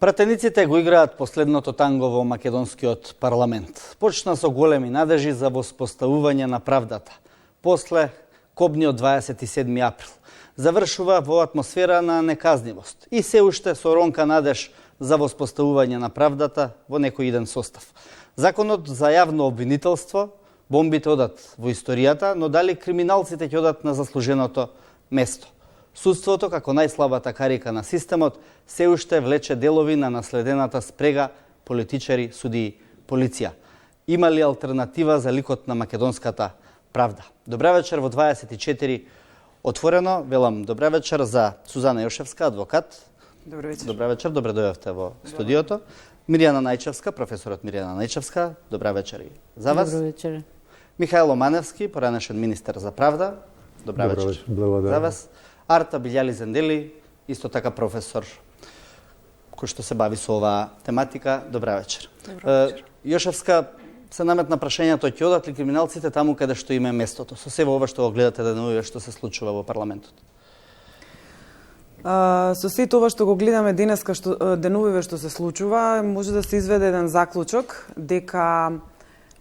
Пратениците го играат последното танго во македонскиот парламент. Почна со големи надежи за воспоставување на правдата. После кобниот 27 април завршува во атмосфера на неказнивост и се уште со ронка надеж за воспоставување на правдата во некој иден состав. Законот за јавно обвинителство, бомбите одат во историјата, но дали криминалците ќе одат на заслуженото место? Судството, како најслабата карика на системот, се уште влече делови на наследената спрега политичари, судии, полиција. Има ли алтернатива за ликот на македонската правда? Добра вечер во 24 отворено. Велам добра вечер за Сузана Јошевска, адвокат. Добра вечер. Добра вечер, добре дојавте во студиото. Миријана Најчевска, професорот Миријана Најчевска, добра вечер и за вас. Добра вечер. Михајло Маневски, поранешен министер за правда. Добра вечер. За вас. Арта Билјали Зендели, исто така професор кој што се бави со оваа тематика. Добра вечер. Јошевска, се наметна прашањето, ќе одат ли криминалците таму каде што им е местото? Со себе ова што го гледате денувиве што се случува во парламентот. Со сето ова што го гледаме денеска, денувиве што се случува, може да се изведе еден заклучок дека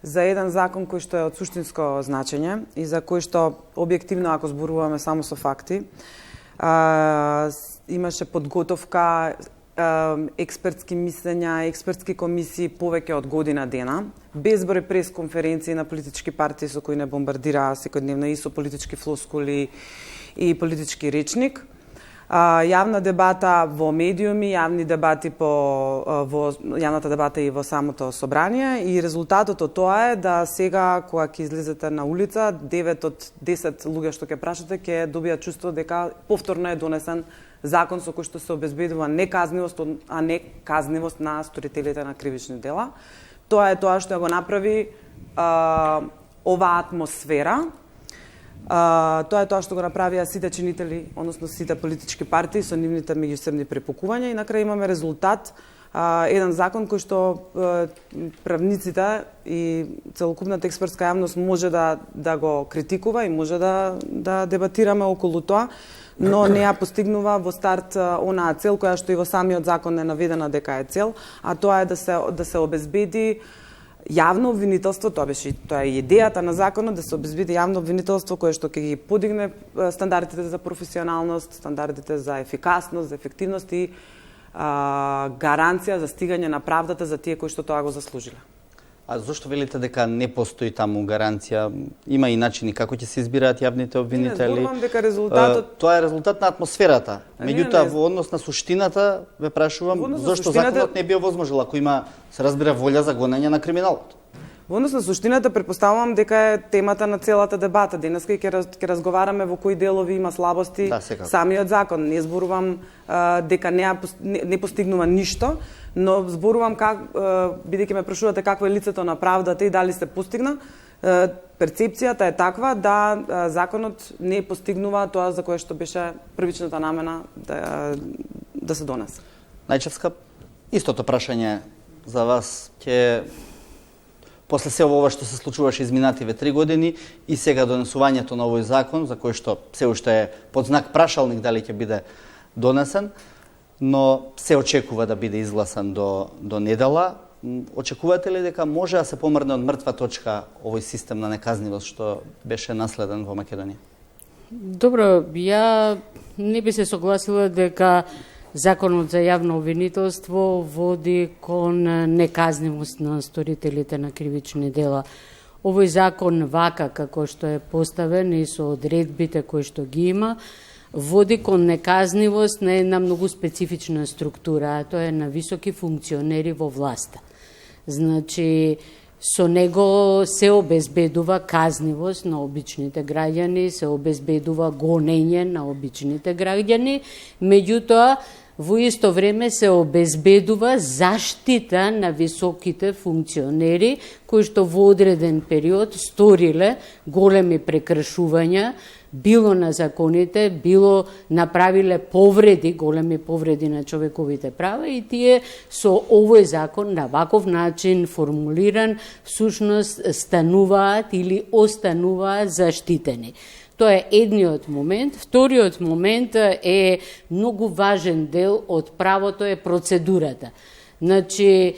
за еден закон кој што е од суштинско значење и за кој што објективно, ако зборуваме само со факти, имаше подготовка, експертски мислења, експертски комисии повеќе од година дена, безброј пресконференции на политички партии со кои не бомбардираа секојдневно и со политички флоскули и политички речник. Јавна дебата во медиуми, јавни дебати во јавната дебата и во самото собрание, и резултатот од тоа е да сега кога ќе излезете на улица, 9 од 10 луѓе што ќе прашате ќе добијат чувство дека повторно е донесен закон со кој што се обезбедува неказнивост, а не казнивост на сторителите на кривични дела. Тоа е тоа што го направи оваа атмосфера. Тоа е тоа што го направија сите чинители, односно сите политички партии со нивните меѓусебни препукувања, и на крај имаме резултат, еден закон кој што правниците и целокупната експертска јавност може да го критикува и може да дебатираме околу тоа, но не ја постигнува во старт онаа цел која што и во самиот закон е наведена дека е цел, а тоа е да се обезбеди јавно обвинителство. Тоа е идејата на законот, да се обезбеди јавно обвинителство кое што ќе ги подигне стандардите за професионалност, стандардите за ефикасност, за ефективност и гаранција за стигање на правдата за тие кои што тоа го заслужиле. А зошто велите дека не постои таму гаранција? Има и начини како ќе се избираат јавните обвинители. Не зборувам дека резултатот... Тоа е резултат на атмосферата. Меѓутоа, во однос на суштината, ве прашувам, зошто законот не био возможел, ако има, се разбира, волја за гонење на криминалот? Во однос на суштината, предпоставувам дека е темата на целата дебата. Денеска ќе разговараме во кои делови има слабости самиот закон. Не зборувам дека не постигнува ништо, но зборувам бидејќи ме прашувате какво е лицето на правдата и дали се постигна, перцепцијата е таква да законот не постигнува тоа за кое што беше првичната намена да се донесе. Најчевска, истото прашање за вас ќе после се ова што се случуваше изминативе 3 години и сега донесувањето на овој закон, за кој што се уште е под знак прашалник дали ќе биде донесен, но се очекува да биде изгласан до недела. Очекувате ли дека може да се помрне од мртва точка овој систем на неказнивост што беше наследен во Македонија? Добро, ја не би се согласила дека Законот за јавно обвинителство води кон неказнивост на сторителите на кривични дела. Овој закон, вака како што е поставен и со одредбите кои што ги има, води кон неказнивост на една многу специфична структура, а тоа е на високи функционери во власта. Значи, со него се обезбедува казнивост на обичните граѓани, се обезбедува гонење на обичните граѓани, меѓутоа, во исто време се обезбедува заштита на високите функционери кои што во одреден период сториле големи прекршувања, било на законите, било направиле повреди, големи повреди на човековите права, и тие со овој закон на ваков начин формулиран всушност стануваат или остануваат заштитени. Тоа е едниот момент. Вториот момент е многу важен дел од правото е процедурата. Значи,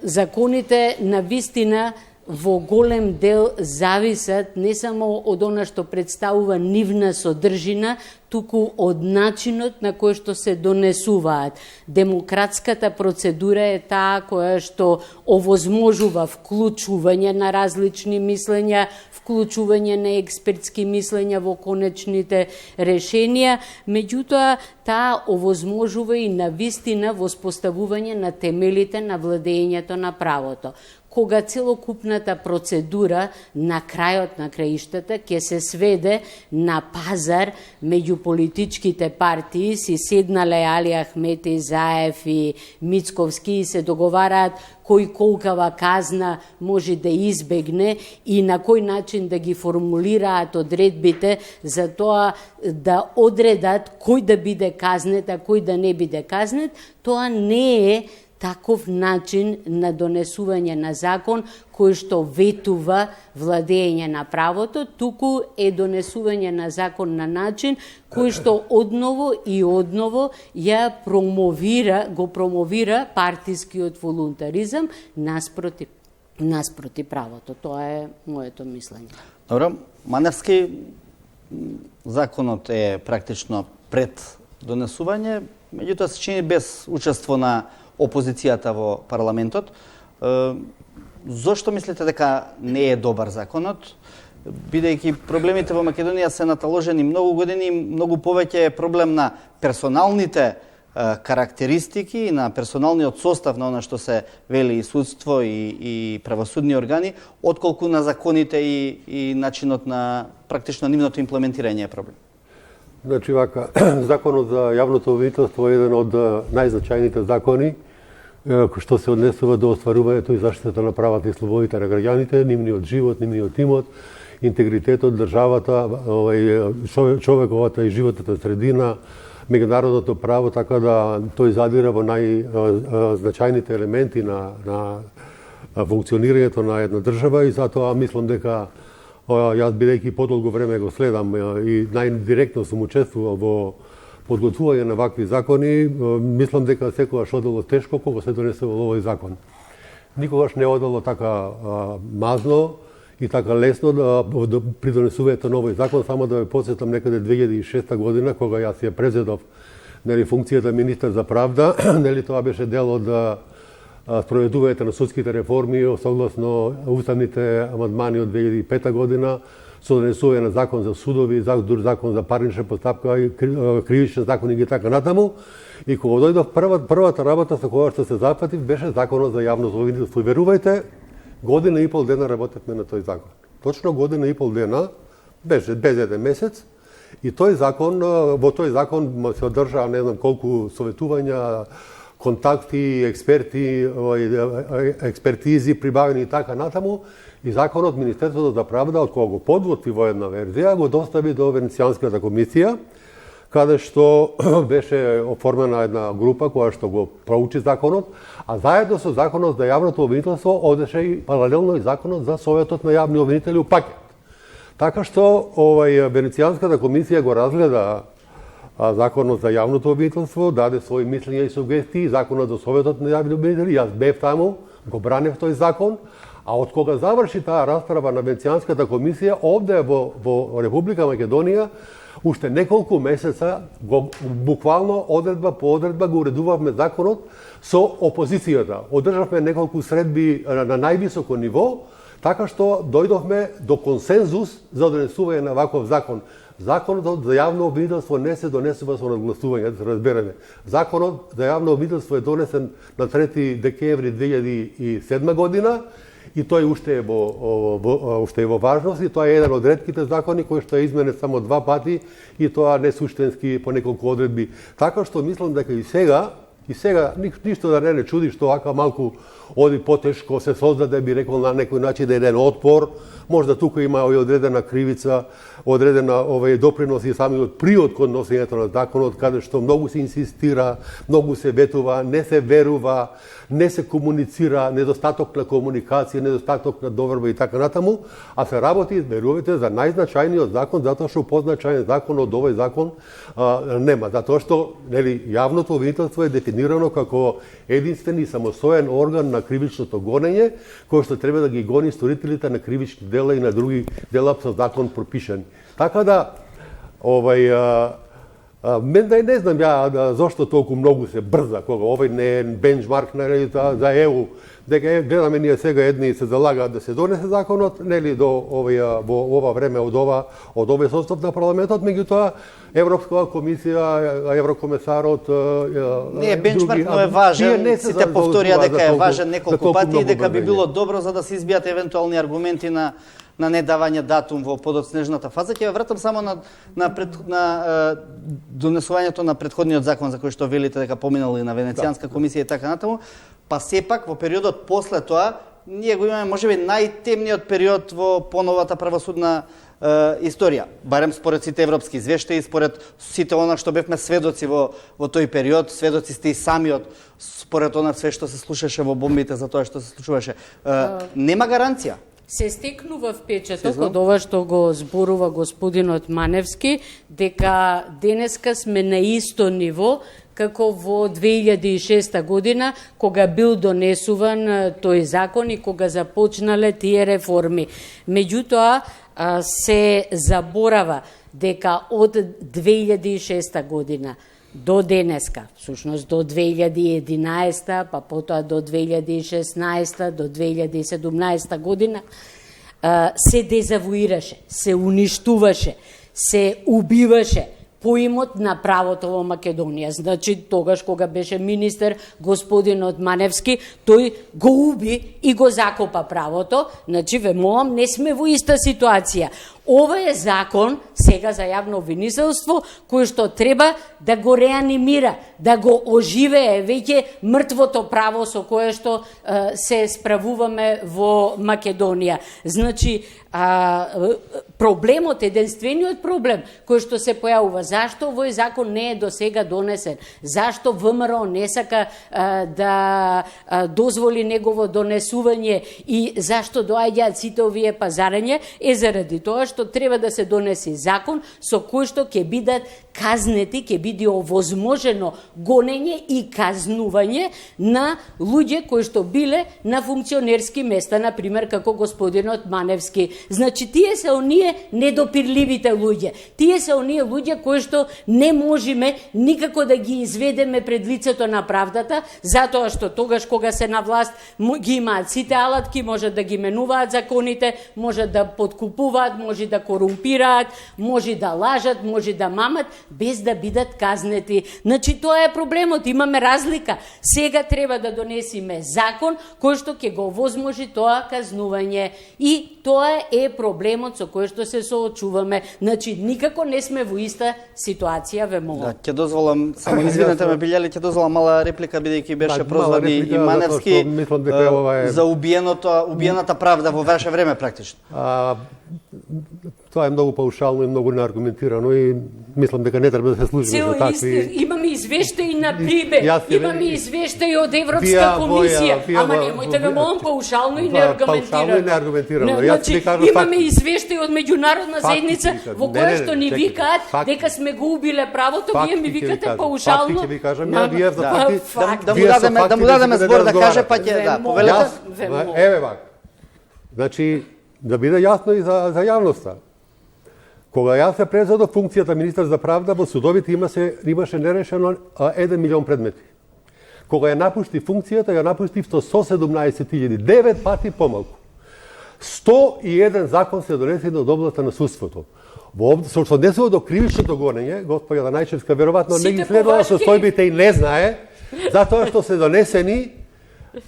законите на вистина во голем дел зависат не само од она што представува нивна содржина, туку од начинот на кој што се донесуваат. Демократската процедура е таа која што овозможува вклучување на различни мислења, вклучување на експертски мислења во конечните решенија, меѓутоа таа овозможува и на вистина воспоставување на темелите на владењето на правото. Кога целокупната процедура на крајот на краиштата ќе се сведе на пазар меѓу политичките партии, си седнале Али Ахмети, Заев и Мицковски и се договараат кој колкава казна може да избегне и на кој начин да ги формулираат одредбите за тоа да одредат кој да биде казнет, а кој да не биде казнет, тоа не е таков начин на донесување на закон кој што ветува владење на правото, туку е донесување на закон на начин кој што одново и одново го промовира партискиот волунтаризам наспроти правото. Тоа е моето мислење. Добро, Маневски, законот е практично пред донесување, меѓутоа се чини без учество на опозицијата во парламентот. Зошто мислите дека не е добар законот? Бидејќи проблемите во Македонија се наталожени многу години, многу повеќе е проблем на персоналните карактеристики и на персоналниот состав на она што се вели и судство и правосудни органи, отколку на законите и начинот на практично нивното имплементирање е проблем. Значи, вака, законот за јавното обвинителство е еден од најзначајните закони што се однесува до остварувањето и заштитата на правата и слободите на граѓаните, нивниот живот, нивниот имот, интегритетот, државата, човековата и животната средина, меѓународното право, така да тој задира во најзначајните елементи на функционирањето на една држава и затоа мислам дека јас бидејќи подолго време го следам и најдиректно сум учествувал во подготвување на вакви закони, мислам дека секогаш одело тешко кога се донесувал овој закон. Никогаш не одело така мазно и така лесно да при донесувањето на овој закон, само да ве потсетам некаде 2006 година кога јас ја презедов функцијата министар за правда, тоа беше дел од спроведувањето на судските реформи согласно уставните амандмани од 2005 година, со донесување на закон за судови, закон за парнична постапка, кривичен закон и така натаму. И кога дојдов првата работа со која што се запатив беше законот за јавното обвинителство. И верувајте, година и пол дена работевме на тој закон. Точно година и пол дена, беше без еден месец, и тој закон, во тој закон се одржаа не знам колку советувања, контакти, експертизи, прибавени и така натаму, и законот Министерството за правда, од кога го подготви во една верзија, го достави до Венецијанската комисија, каде што беше оформена една група која што го проучи законот, а заедно со законот за јавното обвинителство одеше и паралелно и законот за Советот на јавни обвинители у пакет. Така што Венецијанската комисија го разгледа законот за јавното обвинителство, даде своји мислења и сугестии, законот за Советот на јавни обвинители, јас бев таму, го бранев тој закон, а од кога заврши таа расправа на Венецијанската комисија, овде во Република Македонија, уште неколку месеца, буквално одредба по одредба го уредувавме законот со опозицијата. Одржавме неколку средби на највисоко ниво, така што дојдовме до консензус за донесување на ваков закон. Законот за јавно обвинителство не се донесува со разгласување, да се разбереме. Законот за јавно обвинителство е донесен на 3 декември 2007 година и тој уште е во важност и тоа е еден од ретките закони кој што е изменет само 2 пати и тоа не суштински по неколку одредби. Така што мислам дека и сега И сега ништо да не чуди што вака малку оди потешко се создаде, би рекол на некој начин еден отпор. Можда тука има и одредена кривица, одредена доприноси самиот приод кон носењето на законот, каде што многу се инсистира, многу се ветува, не се верува, не се комуницира, недостаток на комуникација, недостаток на доверба и така натаму, а се работи, верувате, за најзначајниот закон, затоа што позначајен закон од овој закон нема. Затоа што јавното обвинителство е дефинирано како единствен и самостоен орган на кривичното гонење, кој што треба да ги гони сторителите на кривични дела и на други дела со закон пропишани. Така да, не знам ја зошто толку многу се брза, кога овој не е бенчмарк за ЕУ, дека гледаме ние сега едни се залагаат да се донесе законот, во ова време од овој состав на парламентот, меѓутоа Европска комисија, еврокомесарот, не е бенчмарк, но е важен. Сите повторија дека е важен неколку пати и дека би било добро за да се избијат евентуални аргументи на недавање датум во подоцнежната фаза. Ќе ве вратам само на донесувањето на претходниот закон за кој што велите дека поминал и на Венецијанска комисија и така натаму. Па сепак во периодот после тоа ние го имаме можеби најтемниот период во поновата правосудна историја, барем според сите европски извештаи, според сите она што бевме сведоци во тој период, сведоци сте и самиот според она све што се слушаше во бомбите за тоа што се случуваше. Нема гаранција. Се стекнува впечаток од ова што го зборува господинот Маневски, дека денеска сме на исто ниво како во 2006 година, кога бил донесуван тој закон и кога започнале тие реформи. Меѓутоа, се заборава дека од 2006 година до денеска, всушност до 2011, па потоа до 2016, до 2017 година, се дезавуираше, се уништуваше, се убиваше поимот на правото во Македонија. Значи, тогаш кога беше министер господинот Маневски, тој го уби и го закопа правото. Значи, ве молам, не сме во иста ситуација. Ова е закон, сега за јавно обвинителство, кој што треба да го реанимира, да го оживее веќе мртвото право со кое што се справуваме во Македонија. Значи, проблемот, единствениот проблем кој што се појавува, зашто овој закон не е до сега донесен, зашто ВМРО не сака да дозволи негово донесување и зашто доаѓаат сите овие пазарења, е заради тоа што треба да се донеси закон со кој што ќе бидат казнети, ќе биде овозможено гонење и казнување на луѓе кои што биле на функционерски места, например како господинот Маневски. Значи, тие се оние недопирливите луѓе. Тие се оние луѓе кои што не можеме никако да ги изведеме пред лицето на правдата, затоа што тогаш кога се на власт ги имаат сите алатки, можат да ги менуваат законите, можат да подкупуваат, може да корумпираат, може да лажат, може да мамат, без да бидат казнети. Значи, тоа е проблемот, имаме разлика. Сега треба да донесиме закон кој што ќе го возможи тоа казнување. И тоа е проблемот со кој што се соочуваме. Значи, никако не сме во иста ситуација, ве молам. Да, ќе дозволам, само извинете ме билјали, ќе дозволам мала реплика, бидејќи беше прозван и Маневски за убиената правда во ваше време практично. Тоа е многу паушално и многу неаргументирано и мислам дека не треба да се служиме за такви. Имаме извештаи на ПИБЕ, имаме извештаи од Европска комисија, ама немојте ме молам паушално и неаргументирано. Значи, имаме извештаи од меѓународна заедница во која што ни викаат дека сме го убиле правото, вие ми викате паушално. Факти ќе ви кажам, вие за факти. Да му дадеме збор да каже, па ќе повелете. Еве вака. Значи, да биде јасно и за јавноста. Кога јас се презедов функцијата министар за правда, во судовите имаше нерешено 1 милион предмети. Кога ја напушти функцијата, ја напушти со 117.000, 9 пати помалку. 101 закон се донесени од областта на судството. Со што однесува до кривичното гонење, господја Данајчевска веројатно не ги следува состојбите и не знае, затоа што се донесени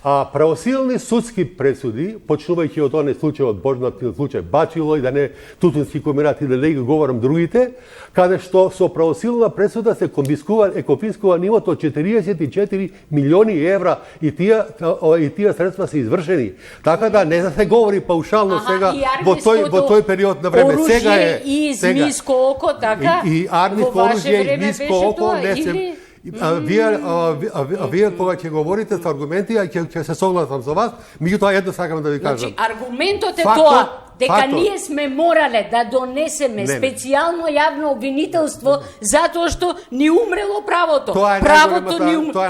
А правосилни судски пресуди, почнувајќи од оној случај, од познатиот случај Бачило и да не Тутунски комбинат и да не ги говорам другите, каде што со правосилна пресуда се конфискува нивото од 44 милиони евра и тие средства се извршени. Така да не се говори паушално сега во тој период на време. Сега е и измиско око, така? И армиско оружје и измиско око не се. Вие кога ќе говорите со аргументи, ќе се согласам со вас, меѓутоа едно сакам да ви кажам. Значи, аргументот е тоа дека ние сме морале да донесеме специјално јавно обвинителство затоа што ни умрело правото. Тоа е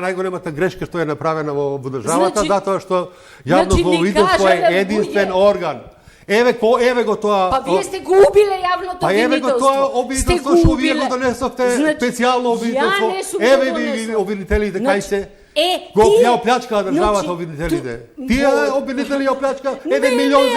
најголемата грешка што е направена во државата, затоа што јавно обвинителство е единствен орган. Еве го тоа. Па вие сте го убиле јавното обвинителство. Па еве го тоа обвинителство што вие го донесовте, специјално обвинителство. Еве ви обвинителите кај се. Го ја оплячкаа државата обвинителите. Тие обвинители ја оплячкаа 1 милион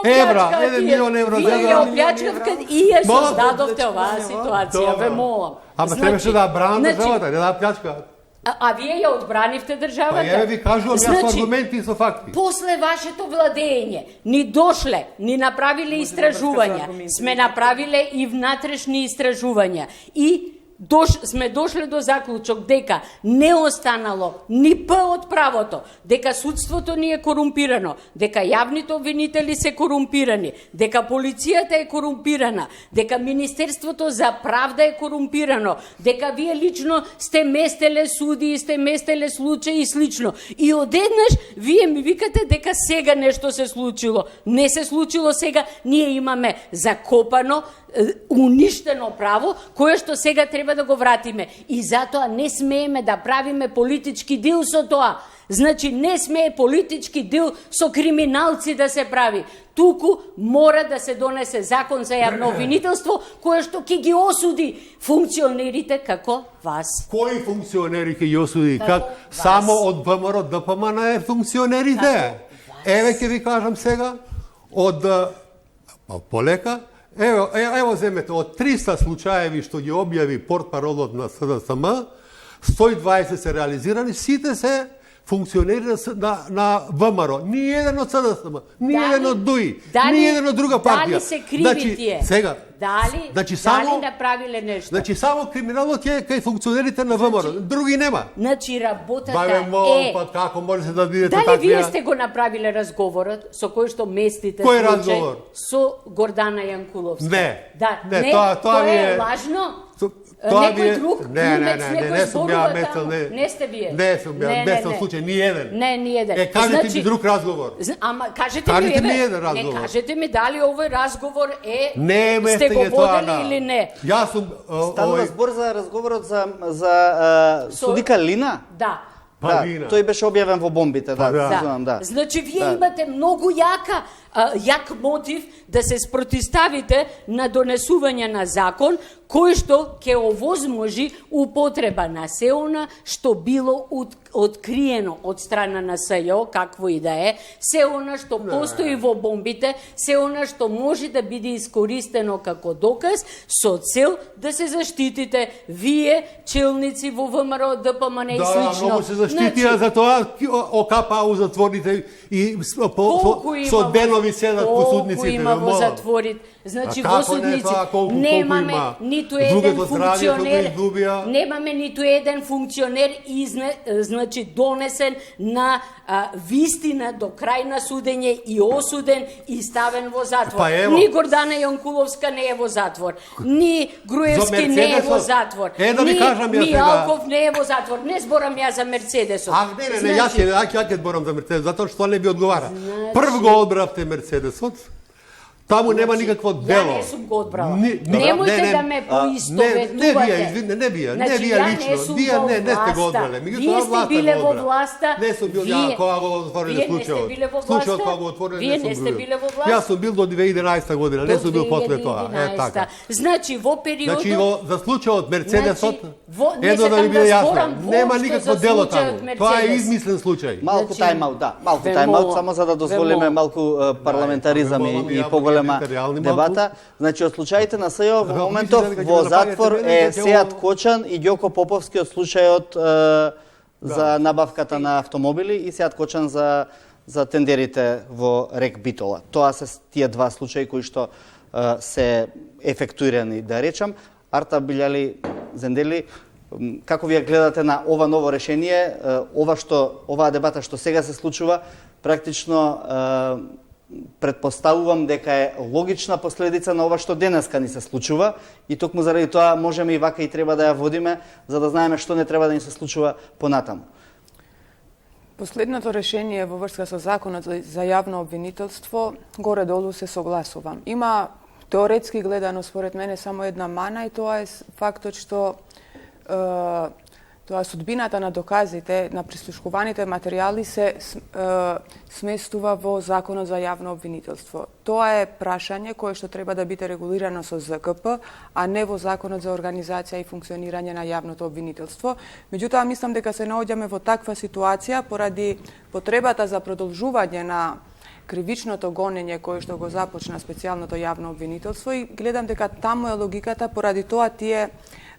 евра, 1 милион евра. Вие ја оплячкавте и ја создадовте оваа ситуација, ве молам. Ама требаше да бранат државата, не да плячкаат. А вие ја одбранивте државата? Па еве ви кажувам јас со аргументи и со факти. После вашето владење ни дошле, ни направиле истражувања, сме направиле и внатрешни истражувања и сме дошле до заклучок дека не останало ни п од правото, дека судството ни е корумпирано, дека јавните обвинители се корумпирани, дека полицијата е корумпирана, дека Министерството за правда е корумпирано, дека вие лично сте местеле суди, сте местеле случаи и слично. И одеднаш вие ми викате дека сега нешто се случило. Не се случило сега, ние имаме закопано, уништено право, кое што сега треба да го вратиме. И затоа не смееме да правиме политички дил со тоа. Значи, не смее политички дил со криминалци да се прави. Туку мора да се донесе закон за јавно обвинителство, кое што ќе ги осуди функционерите како вас. Кои функционери ќе ги осуди? Само од ВМРО ДПМН е функционерите? Еве ќе ви кажам сега, од полека, Ево земете, од 300 случаеви што ги објави портпаролот на СДСМ, 120 се реализирани, сите се функционери на ВМРО. Ни еден од СДСМ, ни еден од ДУИ, ни еден од друга партија. Дали се криви тие? Сега, Дали направиле нешто? Значи само криминалот е кај функционерите на ВМРО, други нема. Значи работата Баве молам, па како може се да видите таквија? Дали вие сте го направиле разговорот со кој што местите Кој разговор? Со Гордана Јанкуловска? Не, тоа е лажно? Некој друг? Не сум ја месел, не сте вие? Не сум ја месел случај, ни еден. Не, ни еден. Кажете ми друг разговор. Ама кажете ми еден разговор. Не, кажете ми дали овој разговор сте го водели или не. Јас сум Станува збор за разговорот за судика Лина? Да. Тој беше објавен во бомбите, да. Значи вие имате многу јак мотив да се спротиставите на донесување на закон кој што ќе овозможи употреба на се она што било откриено од страна на СЈО, какво и да е, се она што постои во бомбите, се она што може да биде искористено како доказ со цел да се заштитите вие, челници во ВМРО, ДПМН и слично. Да, многу се заштитија за тоа ОКПА у затворите и со денови седат по судниците. Колку има во затворите? Значи во судници немаме ниту еден функционер, немаме ниту еден функционер значи донесен на вистина до крај на судење и осуден и ставен во затвор. Ни Гордана Јанкуловска не е во затвор, ни Груевски не е во затвор, ни Мијалков не е во затвор. Не зборам ја за Мерцедесот. Не, јас ќе зборам за Мерцедес, затоа што не би одговара. Прв го одбравте Мерцедесот. Таму нема никакво дело. Ја не сум го одбрала. Немојте да ме поистоветувате. Не вие лично. Вие не сте го одбрале. Вие сте биле во власта. Не сум бил ја кога го отвориле случајот. Случајот кога го отвориле Вие не сте биле во власта. Јас сум бил до 2011 година, не сум бил после тоа. Така. Значи во периодот за случајот Мерцедесот, едно да ви биде јасно, нема никакво дело таму. Тоа е измислен случај. Малку тајм-аут, само за да дозволиме малку парламентаризам и поголема дебата. Значи, од случаите на СЈО во моментов во затвор е Сејат Кочан и Ѓоко Поповски од случајот за набавката на автомобили и Сеат Кочан за тендерите во РЕК Битола. Тоа се тие два случаи кои што се ефектуирани, да речам. Арта Билјали Зендели, како вие гледате на ова ново решение, оваа дебата што сега се случува, практично предпоставувам дека е логична последица на ова што денеска ни се случува и токму заради тоа можеме и вака и треба да ја водиме за да знаеме што не треба да ни се случува понатаму. Последното решение во врска со законот за јавно обвинителство горе-долу се согласувам. Има теоретски гледано според мене само една мана и тоа е фактот што тоа судбината на доказите, на прислушкуваните материјали се сместува во Законот за јавно обвинителство. Тоа е прашање кое што треба да биде регулирано со ЗКП, а не во Законот за организација и функционирање на јавното обвинителство. Меѓутоа, мислам дека се наоѓаме во таква ситуација поради потребата за продолжување на кривичното гонење кое што го започна специјалното јавно обвинителство и гледам дека таму е логиката, поради тоа тие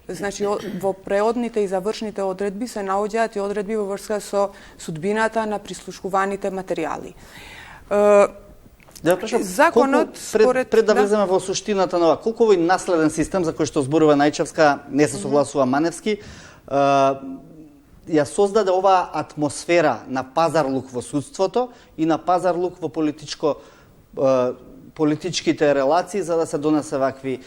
значи во преодните и завршните одредби се наоѓаат и одредби во врска со судбината на прислушкуваните материјали. Законот пред да влеземе во суштината на ова, колку овој наследен систем за кој што зборува Најчевска, не се согласува Маневски, ја создаде оваа атмосфера на пазарлук во судството и на пазарлук во политичките релации за да се донесе вакви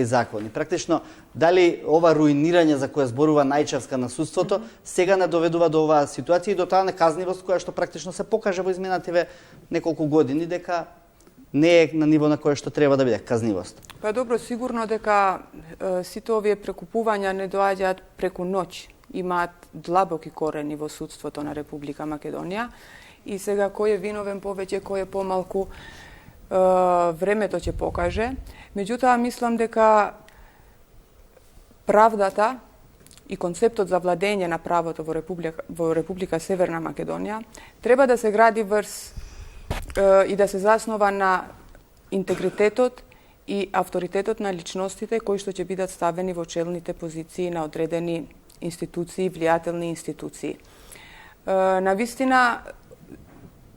закони. Практично, дали ова руинирање за кое зборува Најчевска на судството, сега не доведува до оваа ситуација и до таа неказнивост која што практично се покаже во изминативе неколку години дека не е на ниво на кое што треба да биде казнивост. Па добро, сигурно дека сите овие прекупувања не доаѓаат преку ноќ. Имаат длабоки корени во судството на Република Македонија и сега кој е виновен повеќе, кој е помалку, времето ќе покаже. Меѓутоа, мислам дека правдата и концептот за владење на правото во Република Северна Македонија треба да се гради врз и да се заснова на интегритетот и авторитетот на личностите кои што ќе бидат ставени во челните позиции на одредени институции, влијателни институции. Навистина,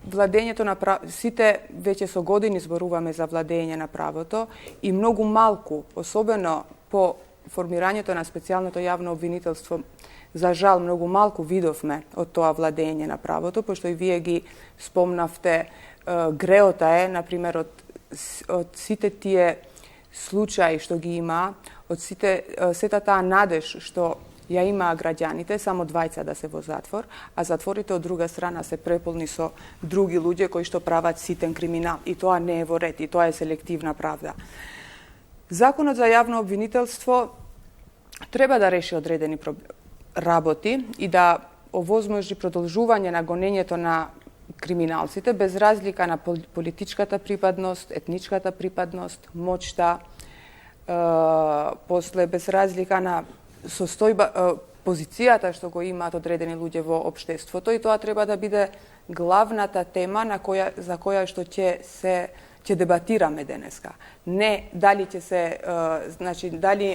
владењето на сите веќе со години зборуваме за владење на правото и многу малку, особено по формирањето на специјалното јавно обвинителство, за жал многу малку видовме од тоа владење на правото, пошто и вие ги спомнавте, греота е, например, од сите тие случаи што ги има, од сета таа надеж што ја имаа граѓаните, само 2 да се во затвор, а затворите од друга страна се преполни со други луѓе кои што прават ситен криминал. И тоа не е во ред, и тоа е селективна правда. Законот за јавно обвинителство треба да реши одредени работи и да овозможи продолжување на гонењето на криминалците без разлика на политичката припадност, етничката припадност, моќта, после без разлика на состојба, позицијата што го имаат одредени луѓе во општеството и тоа треба да биде главната тема за која што ќе дебатираме денеска. Не дали ќе се, значи дали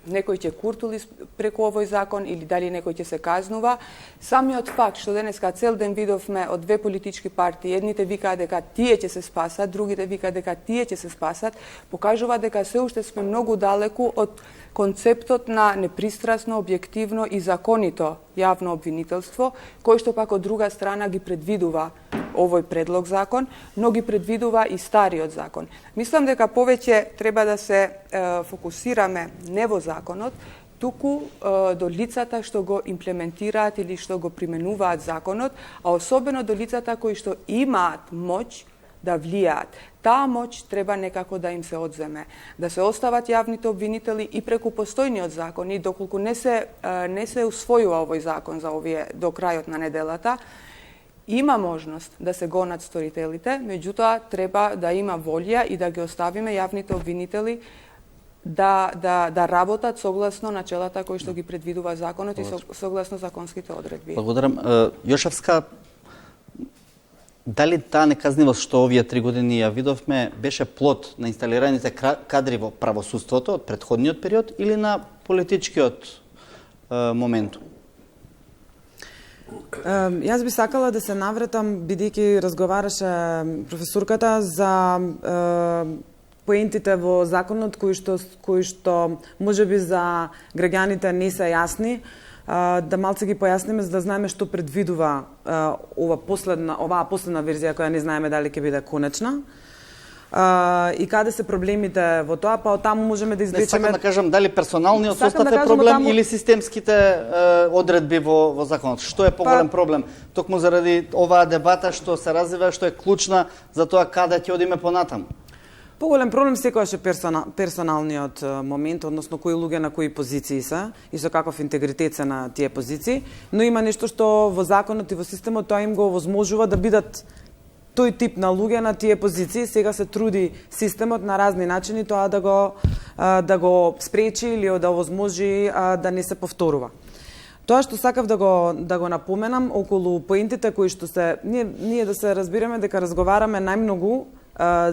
некој ќе куртули преку овој закон или дали некој ќе се казнува. Самиот факт што денеска цел ден видовме од две политички партии, едните викаат дека тие ќе се спасат, другите викаат дека тие ќе се спасат, покажува дека се уште сме многу далеку од концептот на непристрасно, објективно и законито јавно обвинителство, кој што пак од друга страна ги предвидува овој предлог закон, но ги предвидува и стариот закон. Мислам дека повеќе треба да се фокусираме не во законот, туку до лицата што го имплементираат или што го применуваат законот, а особено до лицата кои што имаат моќ да влијаат. Таа моќ треба некако да им се одземе, да се остават јавните обвинители и преку постојниот закон и доколку не се усвојува овој закон за овие до крајот на неделата, има можност да се гонат сторителите, меѓутоа треба да има волја и да ги оставиме јавните обвинители да работат согласно начелата кои што ги предвидува законот и согласно законските одредби. Благодарам. Јошевска, дали таа неказнивост што овие 3 години ја видовме беше плод на инсталираните кадри во правосудството од претходниот период или на политичкиот моментум? Јас би сакала да се навратам, бидејќи разговараше професорката за поентите во законот кои што можеби за граѓаните не се јасни, да малце ги појасниме за да знаеме што предвидува оваа последна верзија која не знаеме дали ќе биде конечна. И каде се проблемите во тоа, па од таму можеме да извлечеме... Не сакам да кажам дали персоналниот состав е проблем или системските одредби во законот. Што е поголем проблем? Токму заради оваа дебата што се развива, што е клучна за тоа каде ќе одиме понатаму. Поголем проблем секогаш е персоналниот момент, односно кои луѓе на кои позиции се и со каков интегритет се на тие позиции, но има нешто што во законот и во системот тоа им го овозможува да бидат тој тип на луѓе на тие позиции. Сега се труди системот на разни начини тоа да го спречи или да овозможи да не се повторува. Тоа што сакав да го напоменам околу поентите кои што се ние да се разбираме дека разговараме најмногу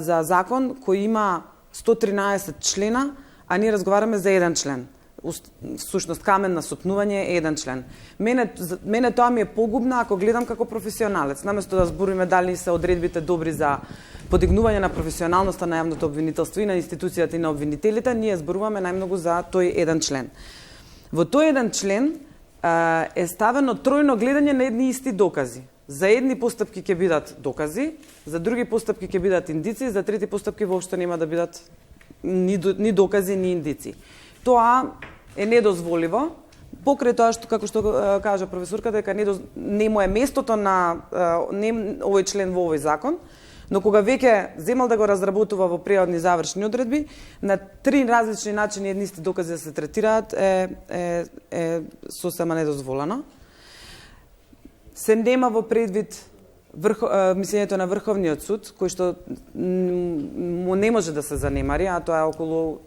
за закон кој има 113 члена, а ние разговараме за еден член. Всушност камен на сопнување е еден член. Мене тоа ми е погубно ако гледам како професионалец. Наместо да збориме дали се одредбите добри за подигнување на професионалноста на јавното обвинителство и на институцијата и на обвинителите, ние зборуваме најмногу за тој еден член. Во тој еден член е ставено тројно гледање на едни исти докази. За едни постапки ќе бидат докази, за други постапки ќе бидат индици, за трети постапки воопшто нема да бидат ни докази, ни индици. Тоа е недозволиво, покрај тоа што, како што кажа професорката, дека не му е местото на овој член во овој закон, но кога веќе земал да го разработува во преодни завршни одредби, на три различни начини едни исти докази да се третираат е сосема недозволено. Се нема во предвид мислењето на Врховниот суд, кој што му не може да се занемари, а тоа е околу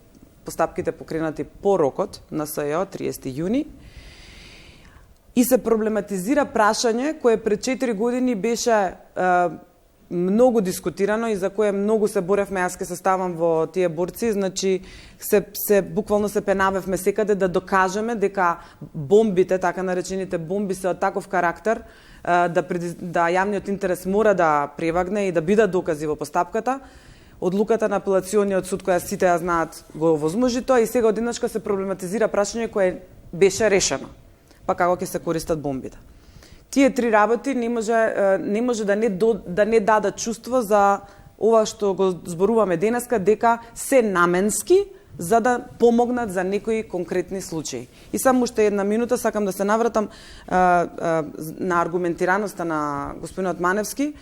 постапките покренати по рокот на СЈО 30 јуни. И се проблематизира прашање кое пред 4 години беше многу дискутирано и за кое многу се боревме, јас ке се ставам во тие борци, значи буквално се пенавевме секаде да докажеме дека бомбите, така наречените бомби се од таков карактер да јавниот интерес мора да превагне и да бидат докази во постапката. Одлуката на апелациониот суд, која сите ја знаат, го овозможи тоа и сега одеднашка се проблематизира прашање кое беше решено. Па како ќе се користат бомбите. Тие три работи не може да не дадат чувство за ова што го зборуваме денеска, дека се наменски за да помогнат за некои конкретни случаи. И само уште една минута сакам да се навратам на аргументираноста на господинот Маневски.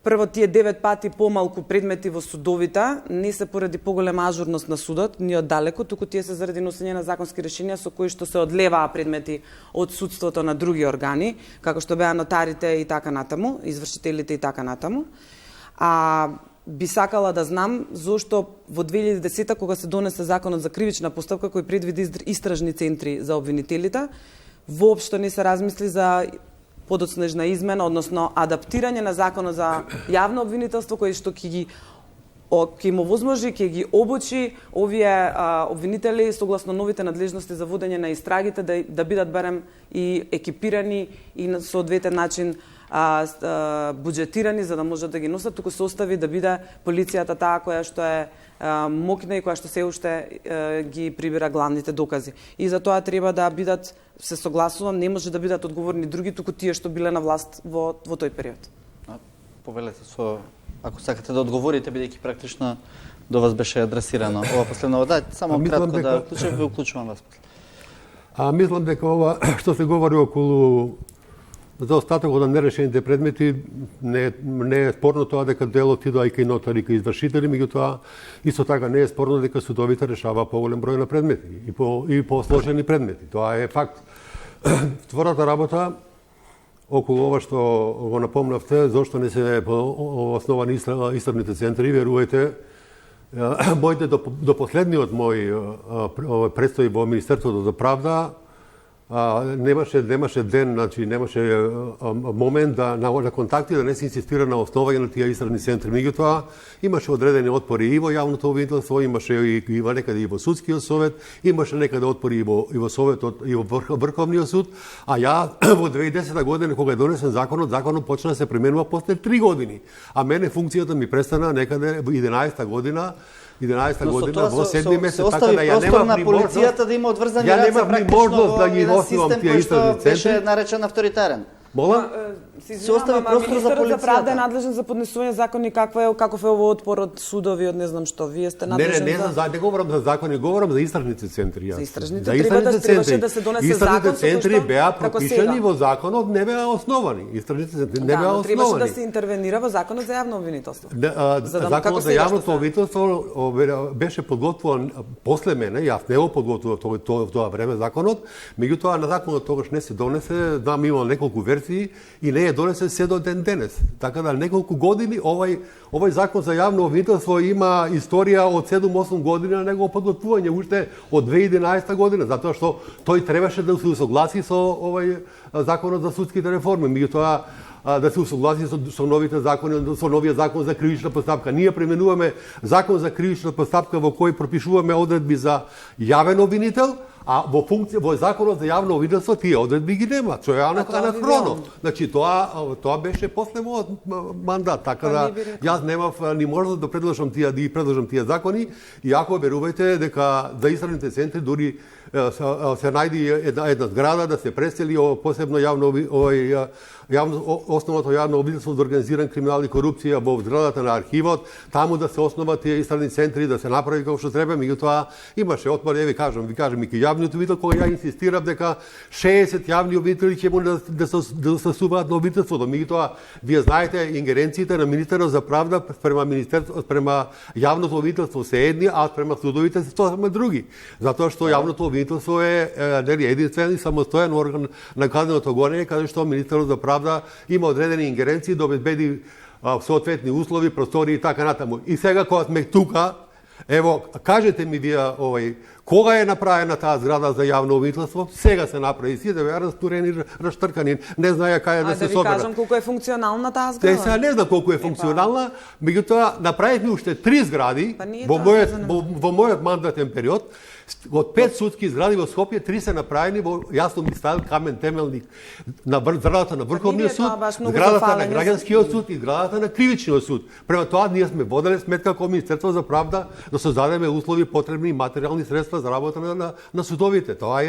Прво, тие 9 пати помалку предмети во судовите не се поради поголема ажурност на судот, ни од далеко, туку тие се заради носење на законски решенија со кои што се одлеваа предмети од судството на други органи, како што беа нотарите и така натаму, извршителите и така натаму. Би сакала да знам зошто во 2010 кога се донесе законот за кривична постапка кој предвиди истражни центри за обвинителите, воопшто не се размисли за подоцнежна измена, односно адаптирање на законот за јавно обвинителство кој што ќе му возможи, ќе ги обучи овие обвинители согласно новите надлежности за водење на истрагите да бидат барем и екипирани и на соодветен начин буџетирани за да можат да ги носат, туку се остави да биде полицијата таа која што е мокна и која што се уште ги прибира главните докази. И за тоа треба да бидат, се согласувам, не може да бидат одговорни други, туку тие што биле на власт во тој период. Повелете ако сакате да одговорите, бидејќи практично до вас беше адресирано ова последно. Да, само кратко да уклучувам вас. Мислам дека ова што се говори околу за остатокот на нерешените предмети не е спорно тоа дека делот идува и кај нотари, кај извршители, меѓутоа исто така не е спорно дека судовите решава поголем број на предмети и по сложени предмети. Тоа е факт. Втората работа околу ова што го напомнавте, зошто не се основани истражните центри, верувајте, моите до последниот мој престои во Министерството за правда, немаше ден, значи немаше момент на контакти да не се инсистира на основа на тие истражни центри. Меѓутоа имаше одредени отпори и во јавното обвинителство, имаше и во некаде и во судскиот совет, имаше некаде отпори и во советот и во Врховниот суд, а ја во 2010 година кога е донесен законот почна да се применува после 3 години. А мене функцијата ми престана некаде во 11 година во 7 месец, така да ја немав на полицијата да има одврзани раце практично да ги носувам тие истражни центри. Беше наречен авторитарен. Молам? Се остави простор за полицијата. За правда е надлежен за поднесување закони, каков е овој отпор од судови, од не знам што. Вие сте надлежен не говорам за закони, говорам за истражните центри. За истражните требаше да се донесе закон. Истражните центри беа пропишани во законот, не беа основани. Истражните центри не беа основани. Требаше да се интервенира во законот за јавно обвинителство. Законот за јавното обвинителство беше подготвуван после мене, јас не го подготвував тоа време законот, меѓутоа на законот тогаш не се донесе, да има неколку версии и не е донесен се до ден денес. Така да неколку години овој закон за јавно обвинителство има историја од 7-8 години на негово подготвување уште од 2011 година, затоа што тој требаше да се усогласи со овој законот за судските реформи. Меѓутоа да се усогласи со новите закони, со новиот закон за кривична постапка. Ние применуваме закон за кривична постапка во кој пропишуваме одредби за јавен обвинител, а во законот за јавно обвинителство тие одредби ги нема. Тоа е анахроно. Значи тоа беше после мојот мандат, така да јас немав ни можност да предложам тие закони, иако верувајте дека за истражните центри дури се најди една зграда да се пресели посебно основното јавно обвинителство за организиран криминал и корупција во зградата на архивот, таму да се основат тие истражни центри, да се направи како што треба, меѓутоа имаше отпор, ви кажам и ке јавниот обвинител, кога ја инсистирав дека 60 јавни обвинители ќе му да сосуваат на обвинителството. Меѓутоа, вие знаете, ингеренциите на министерот за правда спрема јавното обвинителство се едни, а спрема судовите се сосема други. Затоа што јавното обвинителство е единствен и самостоен орган на казненото гонење, каде што министерот за правда има одредени ингеренции да обезбеди соодветни услови, простори и така натаму. И сега кога сме тука, ево, кажете ми вие кога е направена таа зграда за јавно обвинителство? Сега се направи, сите беа растурени, раштркани, не знаја кај да се соберат. Да ви кажам колку е функционална таа зграда. Сега не знам колку е функционална, меѓутоа направивме уште 3 згради во мојот мандатен период. Од 5 судски згради во Скопје, 3 се направени во јасно ми ставил камен темелник на зградата на Врховниот суд, зградата на Граѓанскиот суд и зградата на Кривичниот суд. Према тоа ние сме воделе сметка како Министерство за правда да создадеме услови потребни материјални средства за работа на судовите. Тоа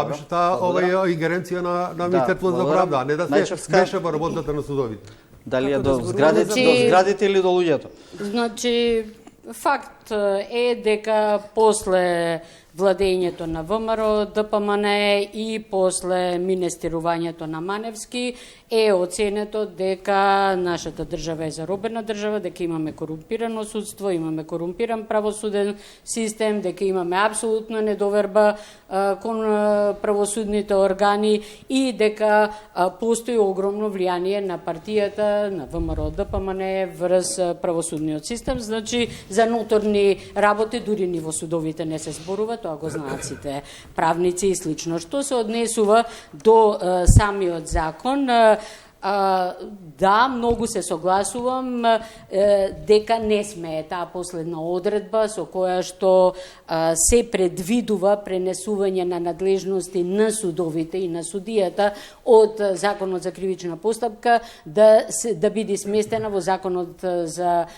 беше таа ингеренција на Министерството за правда, а не да се меша во работата на судовите. Дали е до зградите или до луѓето? Значи, факт е дека после владењето на ВМРО, ДПМН и после министерувањето на Маневски е оценето дека нашата држава е заробена држава, дека имаме корумпирано судство, имаме корумпиран правосуден систем, дека имаме апсолутна недоверба кон правосудните органи и дека постои огромно влијание на партијата, на ВМРО, ДПМН врз правосудниот систем. Значи, за ноторни работи дури ни во судовите не се зборува, тоа го знаат сите правници и слично. Што се однесува до самиот закон, да, многу се согласувам дека не смее таа последна одредба со која што се предвидува пренесување на надлежности на судовите и на судијата од Законот за кривична постапка да биде сместена во Законот за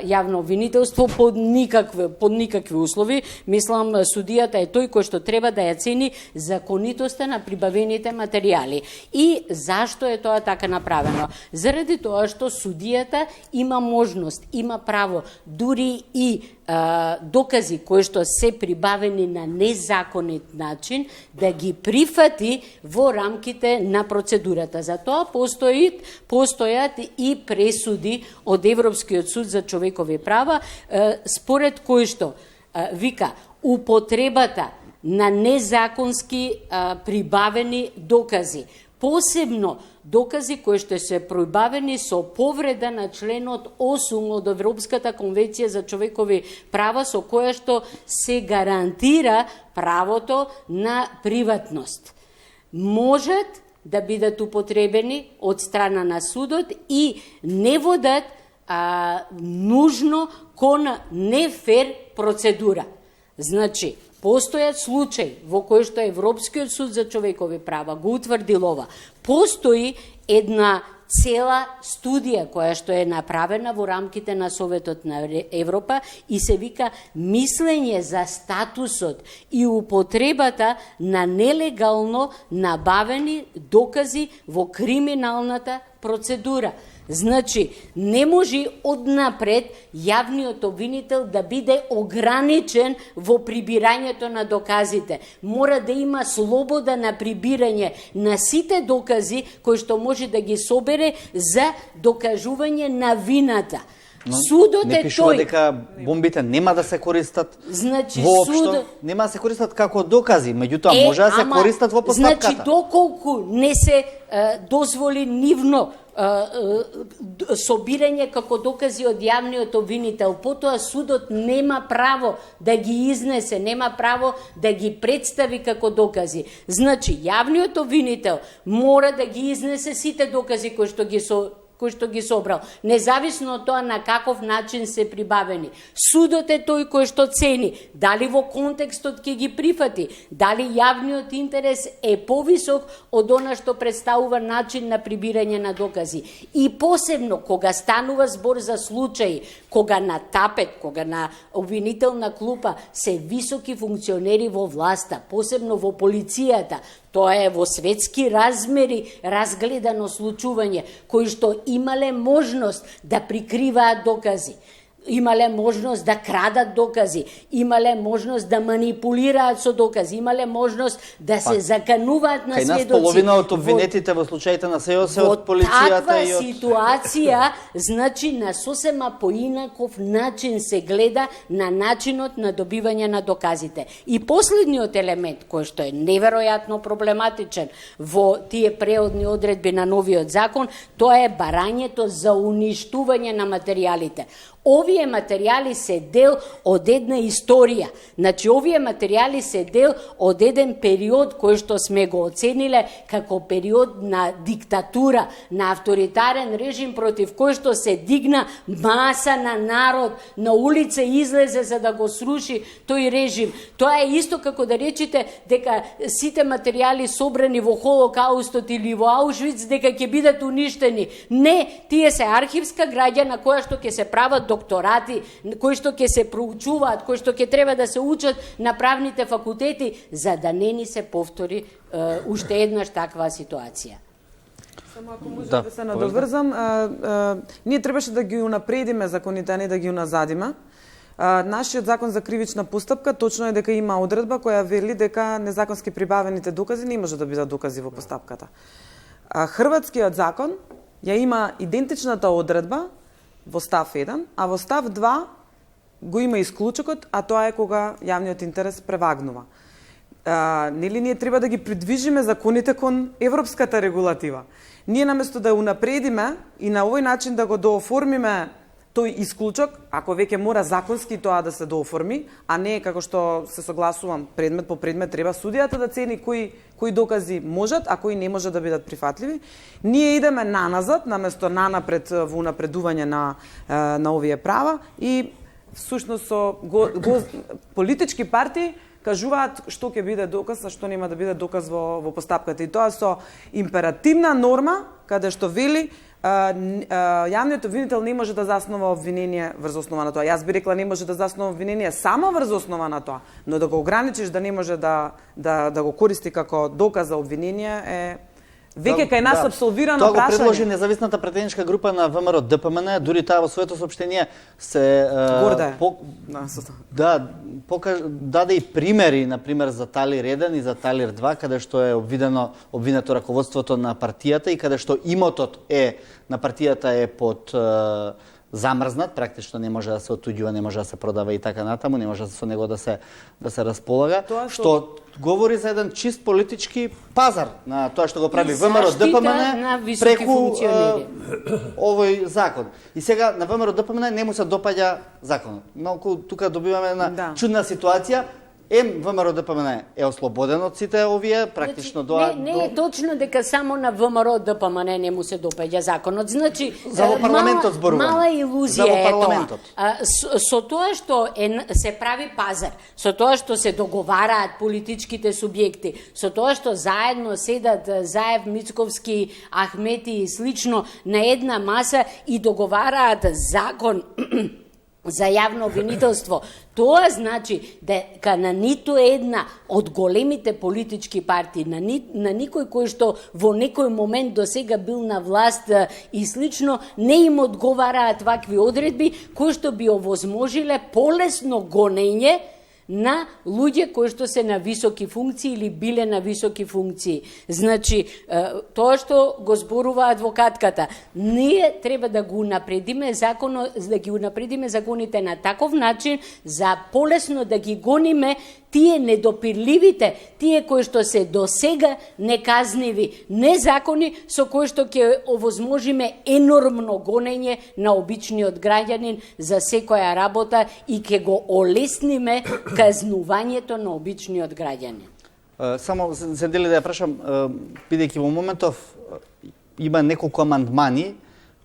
јавно обвинителство под никакви услови. Мислам, судијата е тој кој што треба да ја цени законитоста на прибавените материјали. И зашто е тоа така направено? Заради тоа што судијата има можност, има право, дури и докази кои што се прибавени на незаконит начин, да ги прифати во рамките на процедурата. За тоа постојат и пресуди од Европскиот суд за човекови права, според кои што вика употребата на незаконски прибавени докази, посебно докази кои што се прибавени со повреда на членот 8 од Европската конвенција за човекови права, со која што се гарантира правото на приватност. можат да бидат употребени од страна на судот и не водат нужно кон нефер процедура. Значи, постојат случаи во кој што Европскиот суд за човекови права го утврдил ова. Постои една цела студија која што е направена во рамките на Советот на Европа и се вика мислење за статусот и употребата на нелегално набавени докази во криминалната процедура. Значи, не може однапред јавниот обвинител да биде ограничен во прибирањето на доказите. Мора да има слобода на прибирање на сите докази кои што може да ги собере за докажување на вината. Но судот не е пишува тој. дека бомбите нема да се користат. Значи, воопшто нема да се користат како докази, меѓутоа може да се користат во постапката. Значи, доколку не се дозволи нивно собирање како докази од јавниот обвинител, потоа судот нема право да ги изнесе, нема право да ги представи како докази. Значи, јавниот обвинител мора да ги изнесе сите докази кои што ги собрал, независно од тоа на каков начин се прибавени. Судот е тој кој што цени дали во контекстот ќе ги прифати, дали јавниот интерес е повисок од она што представува начин на прибирање на докази. И посебно кога станува збор за случаи кога на тапет, кога на обвинителна клупа се високи функционери во власта, посебно во полицијата, тоа е во светски размери разгледано случување, кои што имале можност да прикриваат докази, имале можност да крадат докази, имале можност да манипулираат со докази, имале можност да се закануваат на сведоци. Кај нас половина од обвинетите во случаите на СЕО се од полицијата и од... ситуација, значи на сосема поинаков начин се гледа на начинот на добивање на доказите. И последниот елемент, кој што е неверојатно проблематичен во тие преодни одредби на новиот закон, тоа е барањето за уништување на материјалите. Овие материјали се дел од една историја. Значи, овие материјали се дел од еден период кој што сме го оцениле како период на диктатура, на авторитарен режим против кој што се дигна маса на народ, на улица излезе за да го сруши тој режим. Тоа е исто како да речете дека сите материјали собрани во Холокаустот или во Аушвиц дека ќе бидат уништени. Не, тие се архивска граѓа на која што ќе се прават докторати, кои што ќе се проучуваат, кои што ќе треба да се учат на правните факултети, за да не ни се повтори уште еднаш таква ситуација. Само ако може да се надоврзам, ние требаше да ги унапредиме законите, а не да ги уназадиме. Нашиот закон за кривична постапка точно е дека има одредба која вели дека незаконски прибавените докази не може да бидат докази во постапката. Хрватскиот закон ја има идентичната одредба во став 1, а во став 2 го има исклучокот, а тоа е кога јавниот интерес превагнува. Нели ние треба да ги придвижиме законите кон европската регулатива. Ние наместо да унапредиме и на овој начин да го дооформиме тој исклучок, ако веќе мора законски тоа да се дооформи, а не како што се согласувам предмет по предмет, треба судијата да цени кои докази можат, а кои не можат да бидат прифатливи. Ние идеме наназад, наместо нанапред во унапредување на овие права и всушност политички партии кажуваат што ќе биде доказ, а што нема да биде доказ во постапката. И тоа со императивна норма, каде што вели јавниот обвинител не може да заснова обвинение врз основа на тоа. Јас би рекла не може да заснова обвинение само врз основа на тоа, но да го ограничиш да не може да го користи како доказ за обвинение е веќе кај нас апсолвирано прашање. Тоа го предложи независната претеничка група на ВМРО ДПМН, дури таа во своето соопштение се даде и примери, например за Талир 1 и за Талир 2, каде што е обвинето раководството на партијата и каде што имотот на партијата е под замрзнат, практично не може да се отуѓува, не може да се продава и така натаму, не може со него да се располага, што говори за еден чист политички пазар на тоа што го прави ВМРО ДПМН преку овој закон. И сега на ВМРО ДПМН не му се допаѓа законот. Малку тука добиваме една чудна ситуација. ВМРО ДПМН е ослободен од сите овие, практично не е точно дека само на ВМРО ДПМН не му се допаѓа законот. Значи, за во парламентот зборувам. Мала илузија за во е парламентот. тоа. Со тоа што се прави пазар, со тоа што се договараат политичките субјекти, со тоа што заедно седат Заев, Мицковски, Ахмети и слично на една маса и договараат закон за јавно обвинителство. Тоа значи дека на ниту една од големите политички партии, на никој кој што во некој момент до сега бил на власт и слично, не им одговараат вакви одредби кои што би овозможиле полесно гонење на луѓе кои што се на високи функции или биле на високи функции. Значи, тоа што го зборува адвокатката, ние треба да го унапредиме да ги унапредиме законите на таков начин за полесно да ги гониме тие недопирливите, тие кои што се досега неказниви, незакони со кои што ќе овозможиме енормно гонење на обичниот граѓанин за секоја работа и ќе го олесниме казнувањето на обичниот граѓанин. Само се дели да ја прашам, бидејќи во моментов има неколку амандмани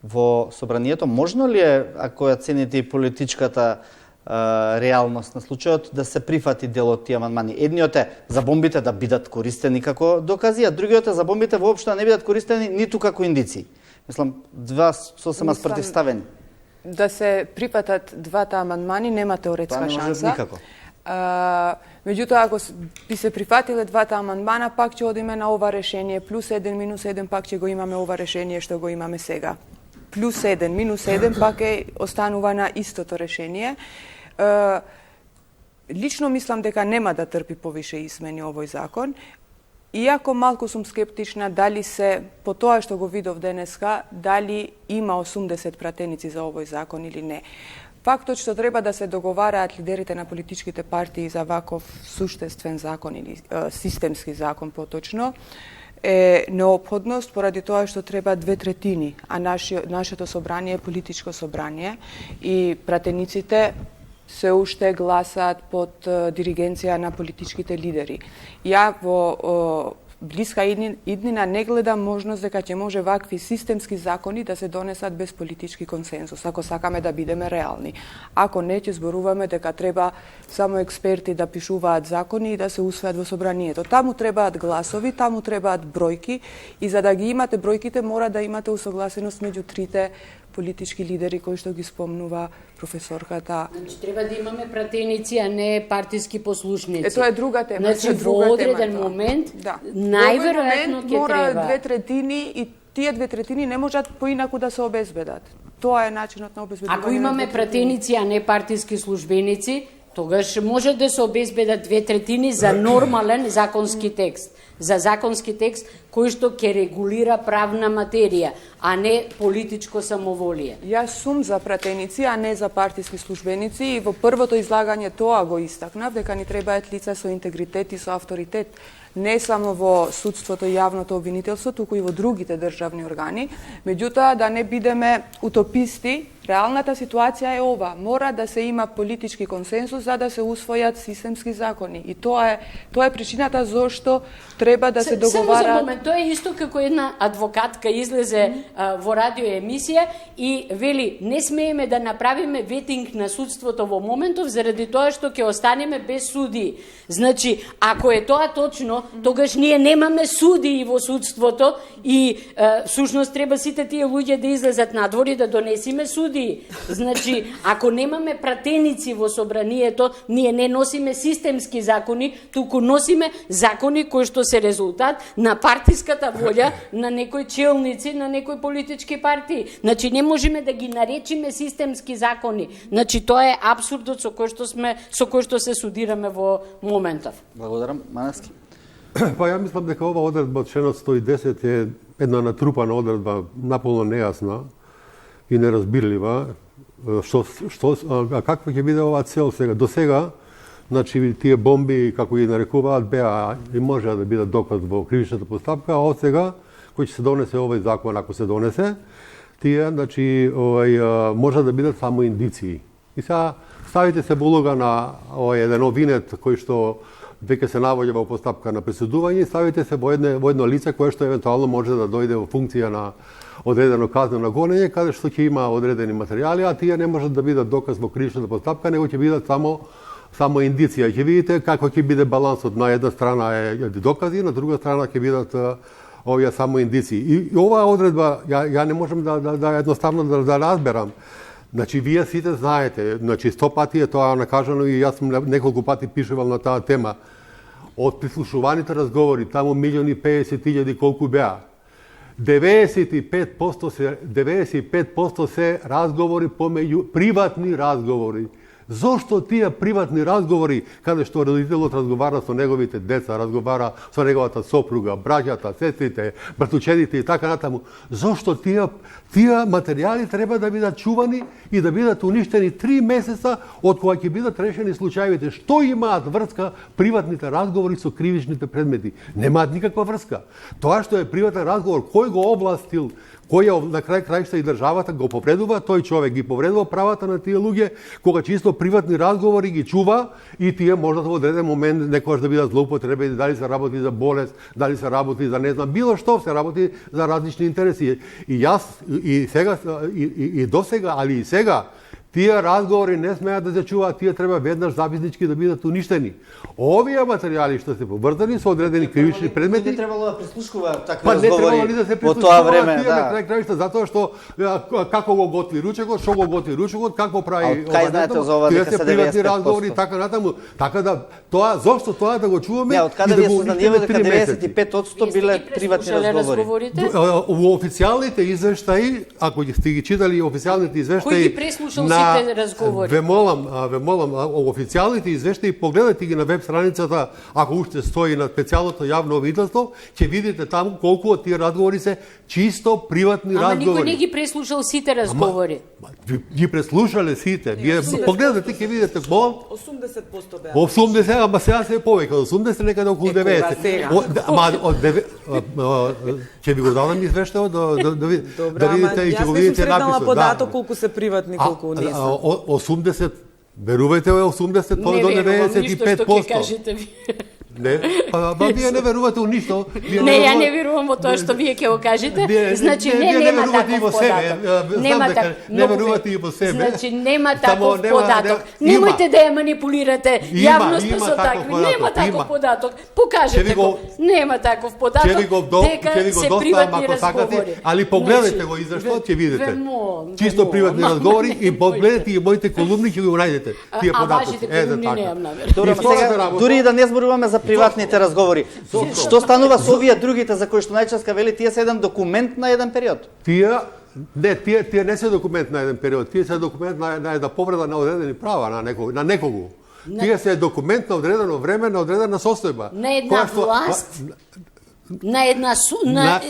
во собранието, можно ли е, ако ја цените и политичката реалност на случајот, да се прифати дел од тие амандмани? Едниот е за бомбите да бидат користени како докази, а другиот е за бомбите воопшто да не бидат користени ниту како индици. Мислам, два сосема спротивставени. Да се прифатат двата амандмани нема теоретска шанса. Никако. Меѓутоа, ако би се прифатиле двата амандмана, пак ќе одиме на ова решение. +1, -1, пак ќе го имаме ова решение што го имаме сега. +1, -1, пак останува на истото решение. Лично мислам дека нема да трпи повише измени овој закон. Иако малку сум скептична дали се, по тоа што го видов денеска, дали има 80 пратеници за овој закон или не. Фактот што треба да се договараат лидерите на политичките партии за ваков суштествен закон или системски закон поточно, е неопходност поради тоа што треба 2/3, а нашето собрание е политичко собрание и пратениците се уште гласаат под диригенција на политичките лидери. Ја во блиска иднина не гледам можност дека ќе може вакви системски закони да се донесат без политички консензус, ако сакаме да бидеме реални. Ако не, ќе зборуваме дека треба само експерти да пишуваат закони и да се усвојат во собранието. Таму требаат гласови, таму требаат бројки и за да ги имате бројките мора да имате усогласеност меѓу трите политички лидери кои што ги спомнува професорката. Значи треба да имаме пратеници, а не партиски послушници. Тоа е друга тема. Значи во одреден момент најверојатно ќе мора треба 2/3 и тие 2/3 не можат поинаку да се обезбедат. Тоа е начинот на обезбедување. Ако имаме пратеници, а не партиски службеници, тогаш може да се обезбедат 2/3 за нормален законски текст. За законски текст кој што ќе регулира правна материја, а не политичко самоволие. Јас сум за пратеници, а не за партиски службеници и во првото излагање тоа го истакнав, дека ни требаат лица со интегритет и со авторитет, не само во судството и јавното обвинителство, туку и во другите државни органи. Меѓутоа, да не бидеме утописти, реалната ситуација е ова. Мора да се има политички консенсус за да се усвојат системски закони. И тоа е причината зошто треба да се договараат. Само за момент, тоа е исто како една адвокатка излезе во радиоемисија и вели не смееме да направиме ветинг на судството во моментов заради тоа што ќе останеме без суди. Значи, ако е тоа точно, тогаш ние немаме суди во судството и всушност треба сите тие луѓе да излезат надвор и да донесиме суди. Значи, ако немаме пратеници во собранието, ние не носиме системски закони, туку носиме закони кои што се резултат на партиската волја на некои челници, на некои политички партии. Значи, не можеме да ги наречиме системски закони. Значи, тоа е апсурдот со кој што се судираме во моментов. Благодарам. Маневски. Па ја мислам дека ова одредба од членот 110 е една натрупана одредба, наполно нејасна и неразбирлива. Каква ќе биде оваа цел сега? До сега, значи, тие бомби, како ги нарекуваат, беа и можеа да бидат доказ во кривичната постапка, а од сега, кој ќе се донесе овој закон, ако се донесе, тие, значи, може да бидат само индиции. И И сега ставите се во улога на еден обвинет кој што веќе се наоѓа во постапка на пресудување, ставите се во едно лице кое што евентуално може да дојде во функција на одредено казнено гонење, каде што ќе има одредени материјали, а тие не можат да бидат доказ во кривичната постапка, него ќе бидат само индиција. Ќе видите како ќе биде балансот, на една страна е докази, на друга страна ќе бидат овие само индици. И оваа одредба ја не можам да едноставно да разберам. Значи, вие сите знаете, 100 пати е тоа накажано и јас сум неколку пати пишувал на таа тема. Од прислушуваните разговори, таму 1.050.000 колку беа, 95% се разговори помеѓу приватни разговори. Зошто тие приватни разговори, каде што родителот разговара со неговите деца, разговара со неговата сопруга, браќата, сестрите, братучедите и така натаму, зошто тие материјали треба да бидат чувани и да бидат уништени 3 месеца од кога ќе бидат решени случајите? Што имаат врска приватните разговори со кривичните предмети? Немаат никаква врска. Тоа што е приватен разговор, кој го овластил, кој на крај крајшта и државата го повредува, тој човек ги повредува правата на тие луѓе, кога чисто приватни разговори ги чува и тие можат во одреден момент некогаш да бидат злоупотребени, дали се работи за болест, дали се работи за не знам, било што се работи за различни интереси. И јас и сега и досега, али и сега тие разговори не смеат да се чуваат, тие треба веднаш записнички да бидат уништени. Овие материјали што се поврзани со одредени кривични предмети, не требало да прислушкуваат такви не разговори требало ни да се во тоа време, тие на крај крајшта, затоа што како го готви ручекот, што го готви ручекот, какво прави кај знаете за ова дека се 95%? разговори така натаму, така да тоа зошто тоа да го чуваме од каде вие сознавате дека 95% биле приватни разговори? Во официјалните извештаи, ако сте ги читали официјалните извештаи, кој ги преслушал сите разговори? Ве молам, официјалните извештаи погледате ги на веб страницата, ако уште стои на специјалното јавно обвинителство, ќе видите таму колку од тие разговори се чисто приватни разговори. Ама никој не ги преслушал сите разговори. Ги преслушале сите. Вие погледате, ќе видите молам 80% беа. 80, ама сега се е повеќе, од 80 некаде околу 90. Ќе ви го дадам извештајот да видите и ќе го видите написот. Јас не сум податок колку се приватни, колку не се. 80, верувајте, 80 до 95%. Не верувам ништо што ќе кажете ви. Не, вие не верувате у ништо. Не, ја не верувам во тоа што вие ќе го кажете. Значи нема таков податок. Не верувате и во себе. Значи нема таков податок. Немојте да ја манипулирате јавноста со такви. Нема таков податок. Покажете го. Нема таков податок. Дека се приватни разговори. Али погледнете го извештајот, ќе видите. Чисто приватни разговори и погледнете и моите колумни ќе го најдете. Тие податоци. Вашите колумни немам намер. Дури и да не зборуваме за приватните разговори. Што станува со овие другите за кои што најческа вели тие се еден документ на еден период? Тие не се документ на еден период, тие се документ на една повреда на одредени права на некого. Тие се документ на одредено време, на одредена состојба. На една власт, на една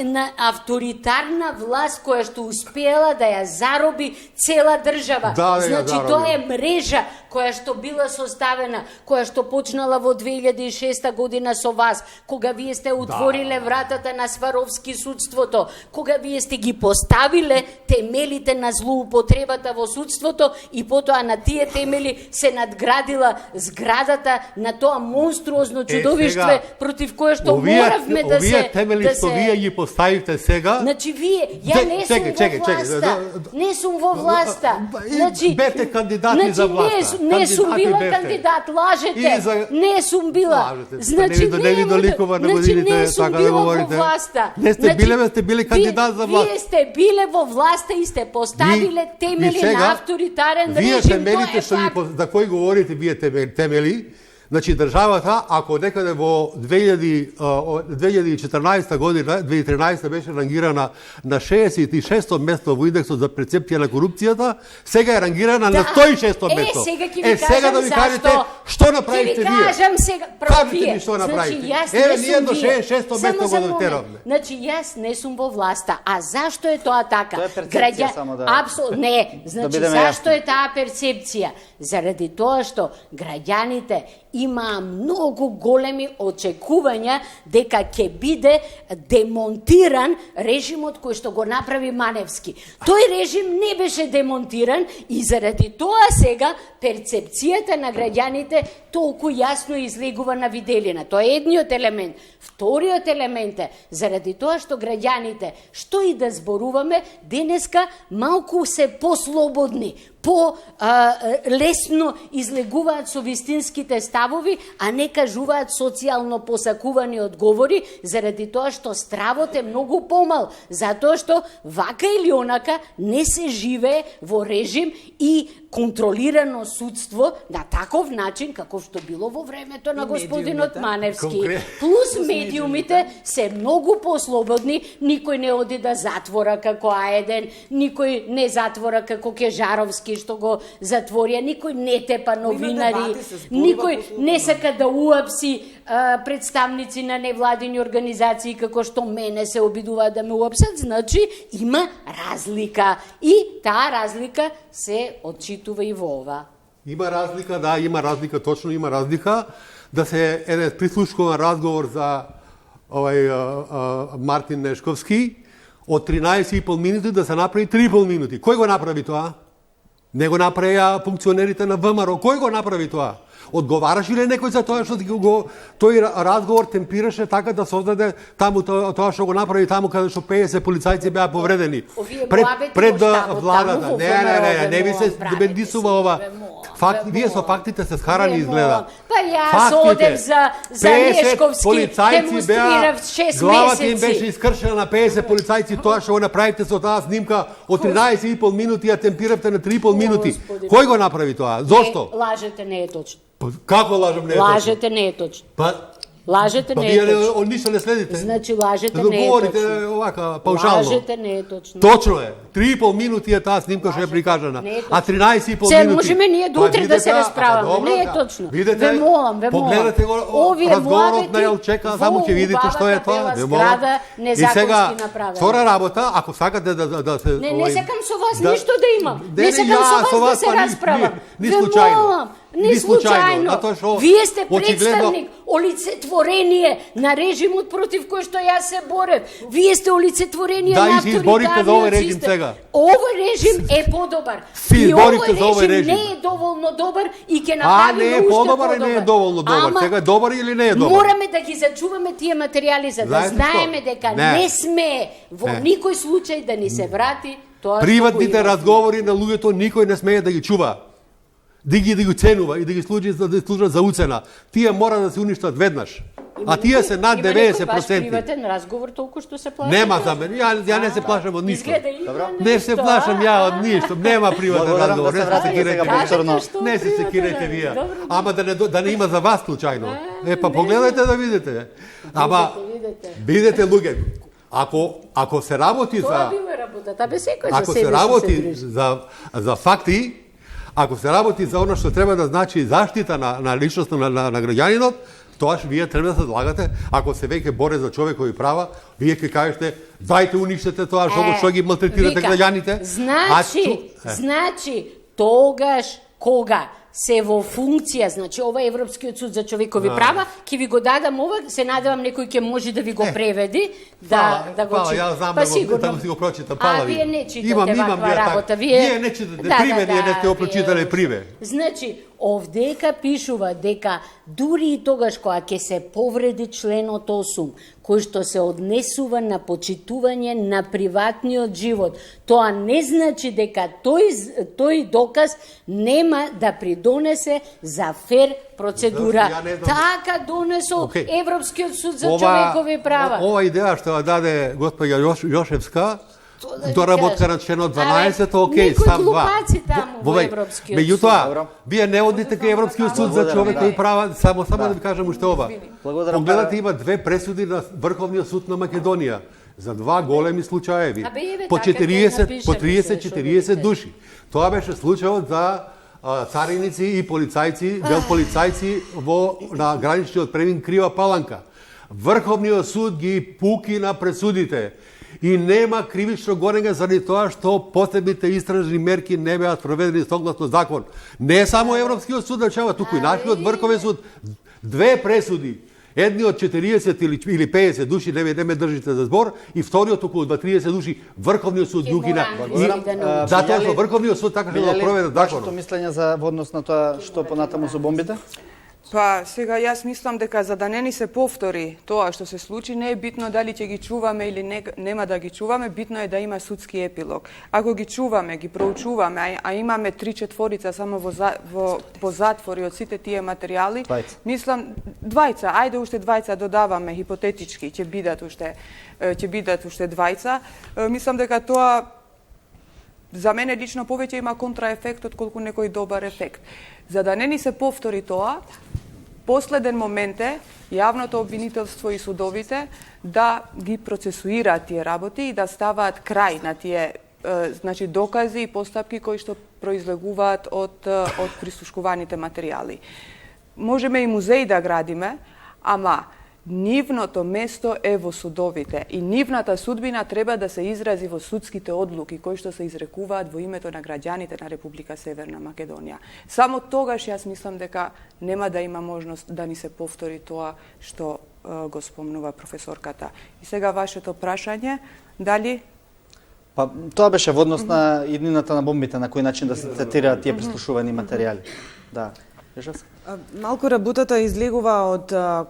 на авторитарна власт која што успела да ја зароби цела држава. Значи тоа е мрежа која што била составена, која што почнала во 2006 година со вас, кога вие сте отвориле вратата на Сваровски судството, кога вие сте ги поставиле темелите на злоупотребата во судството и потоа на тие темели се надградила зградата на тоа монструозно чудовиштве против кое што моравме да се... Овие темели што вие ги поставивте сега... Значи вие, ја не сум во власта, не сум во власта. Значи, бевте кандидати за власта. Не сум била кандидат, лажете. Не сум била. Значи не сум била во власта. Не сте биле, сте били кандидат за власта. Вие сте биле во власта и сте поставиле темели на авторитарен режим. Вие темелите што за кои говорите вие темели, значи државата, ако некаде во 2014 година, 2013 беше рангирана на 66-то место во индексот за перцепција на корупцијата, сега е рангирана на 106-то место. Сега да ви кажете што направите вие. Ќе ви кажам сега, кажете ми што направите. Ние до 66-то место го дотеравме. Значи јас не сум во власта. А зашто е тоа така? Тоа е перцепција само да. Апсолутно не. Значи зашто е таа перцепција? Заради тоа што граѓаните имаа многу големи очекувања дека ќе биде демонтиран режимот кој што го направи Маневски. Тој режим не беше демонтиран и заради тоа сега перцепцијата на граѓаните толку јасно излегува на виделина. Тоа е едниот елемент. Вториот елемент е, заради тоа што граѓаните, што и да зборуваме, денеска малку се послободни, лесно излегуваат со вистинските ставови, а не кажуваат социјално посакувани одговори, заради тоа што стравот е многу помал, затоа што вака или онака не се живее во режим и контролирано судство на таков начин каков што било во времето на господинот Маневски. Плюс медиумите се многу послободни, никој не оди да затвора како Аеден, никој не затвора како Кежаровски што го затворија, никој не тепа новинари, никој не сака да уапси представници на невладини организации како што мене се обидуваат да ме уапсат. Значи има разлика и таа разлика се отчитува и во ова. Има разлика, да, има разлика, точно има разлика. Да се еден прислушкуван разговор за Мартин Нешковски од 13,5 минути да се направи 3,5 минути. Кој го направи тоа? Не го направија функционерите на ВМРО. Кој го направи тоа? Одговараше ли некој за тоа што тој разговор темпираше така да создаде таму тоа што го направи таму каде што 50 полицајци беа повредени? Пред владата. Не ви се бендисува ова. Вие со фактите се схарани изгледа. Па јас одев за Нешковски, демонстрирав 6 месеци. Главата им беше искршена на 50 полицајци, тоа што го направите со таа снимка од 13,5 минути, ја темпиравте на 3,5 минути. Кој го направи тоа? Зошто? Лажете, не е точно. Како лажам, не е точно? Лажете, не е точно. Лажете, не е точно. Вие ништо не следите. Значи, лажете, не е точно. Говорите овака, паушално. Лажете, не е точно. Точно е. 3,5 минути е таа снимка што е прикажана. А 13,5 минути... Се можеме ние до утре да се расправаме. Не е точно. Ве молам. Погледате го разговорот на Елчека, само ќе видите што е тоа. Ве молам. И сега, втора работа, ако сакате да се... Не сакам со вас ништо да имам. Не сакам со вас да се расправам. Ни случајно. Не случајно. Вие сте представник, олицетворение на режимот против кој што јас се борев. Вие сте олицетворение на авторитарниот систем. Овој режим е подобар. И овој режим не е доволно добар и ќе направи уште подобар. А не е подобар и не е доволно добар. Сега е добар или не е добар? Мораме да ги зачуваме тие материјали за да знаеме дека не сме во никој случај да ни се врати тоа што приватните разговори на луѓето никој не смее да ги чува. Да ги ценува и да ги служат за уцена. Тие мора да се уништат веднаш. А тие се над 90%. Има некој ваш приватен разговор толку што се плаша? Нема за мене. Ја не се плашам од ништо. Не се плашам ја од ништо. Нема приватен разговор. Не се секирете вие. Ама да не има за вас случајно. Па погледајте да видите. Ама бидете луѓе. Ако се работи за ако се работи за факти, ако се работи за оно што треба да значи заштита на личноста на граѓанинот, тоаш вие треба да се злагате. Ако се веќе боре за човекови права, вие ќе кажете, дајте уништете тоа што ги малтретирате граѓаните. Значи, тогаш кога се во функција, значи ова Европскиот суд за човекови права, ќе ви го дадам ова, се надевам некој ќе може да ви го преведи, да го читате. Ја знам да си го прочитам, пала ви. Вие не читате ваква работа. Вие не читате приве, ние не сте го прочитале приве. Значи, овдека пишува дека дури и тогаш кога ќе се повреди членот 8, кој што се однесува на почитување на приватниот живот, тоа не значи дека тој доказ нема да придонесе за фер процедура. Така донесол Европскиот суд за човекови права. Ова идеја што ја даде госпоѓа Јошевска, доработка на членот 12, окей, сам 2. Меѓутоа, вие не одите кај Европскиот суд за човекови права, само да ви кажам уште ова. Погледате, има 2 пресуди на Врховниот суд на Македонија за 2 големи случаеви. По 30-40 души. Тоа беше случајот за цариници и полицајци, дел полицајци на граничниот премин Крива Паланка. Врховниот суд ги пуки на пресудите И нема кривично гонење заради тоа што потребните истражни мерки не беа проведени согласно закон. Не само Европскиот суд решава, туку и нашиот Врховен суд. Две пресуди. Едни од 40 или 50 души, не ме држите за збор, и вториот околу 30 души, Врховниот суд ги укина. Затоа што Врховниот суд така што да проведе законот. Вашето мислење за во однос на тоа што понатаму со бомбите? Па, сега јас мислам дека за да не ни се повтори тоа што се случи, не е битно дали ќе ги чуваме или нема да ги чуваме, битно е да има судски епилог. Ако ги чуваме, ги проучуваме, а имаме 3/4 само во затвори од сите тие материјали, мислам, ајде уште двајца додаваме хипотетички, ќе бидат уште двајца, мислам дека тоа за мене лично повеќе има контраефект отколку некој добар ефект. За да не ни се повтори тоа, последен момент е јавното обвинителство и судовите да ги процесуираат тие работи и да ставаат крај на тие докази и постапки кои што произлегуваат од прислушкуваните материјали. Можеме и музеи да градиме, ама нивното место е во судовите и нивната судбина треба да се изрази во судските одлуки кои што се изрекуваат во името на граѓаните на Република Северна Македонија. Само тогаш јас мислам дека нема да има можност да ни се повтори тоа што го спомнува професорката. И сега вашето прашање, дали Па тоа беше во однос на иднината на бомбите, на кој начин да се третираат тие прислушувани материјали. Да. Малку работата излегува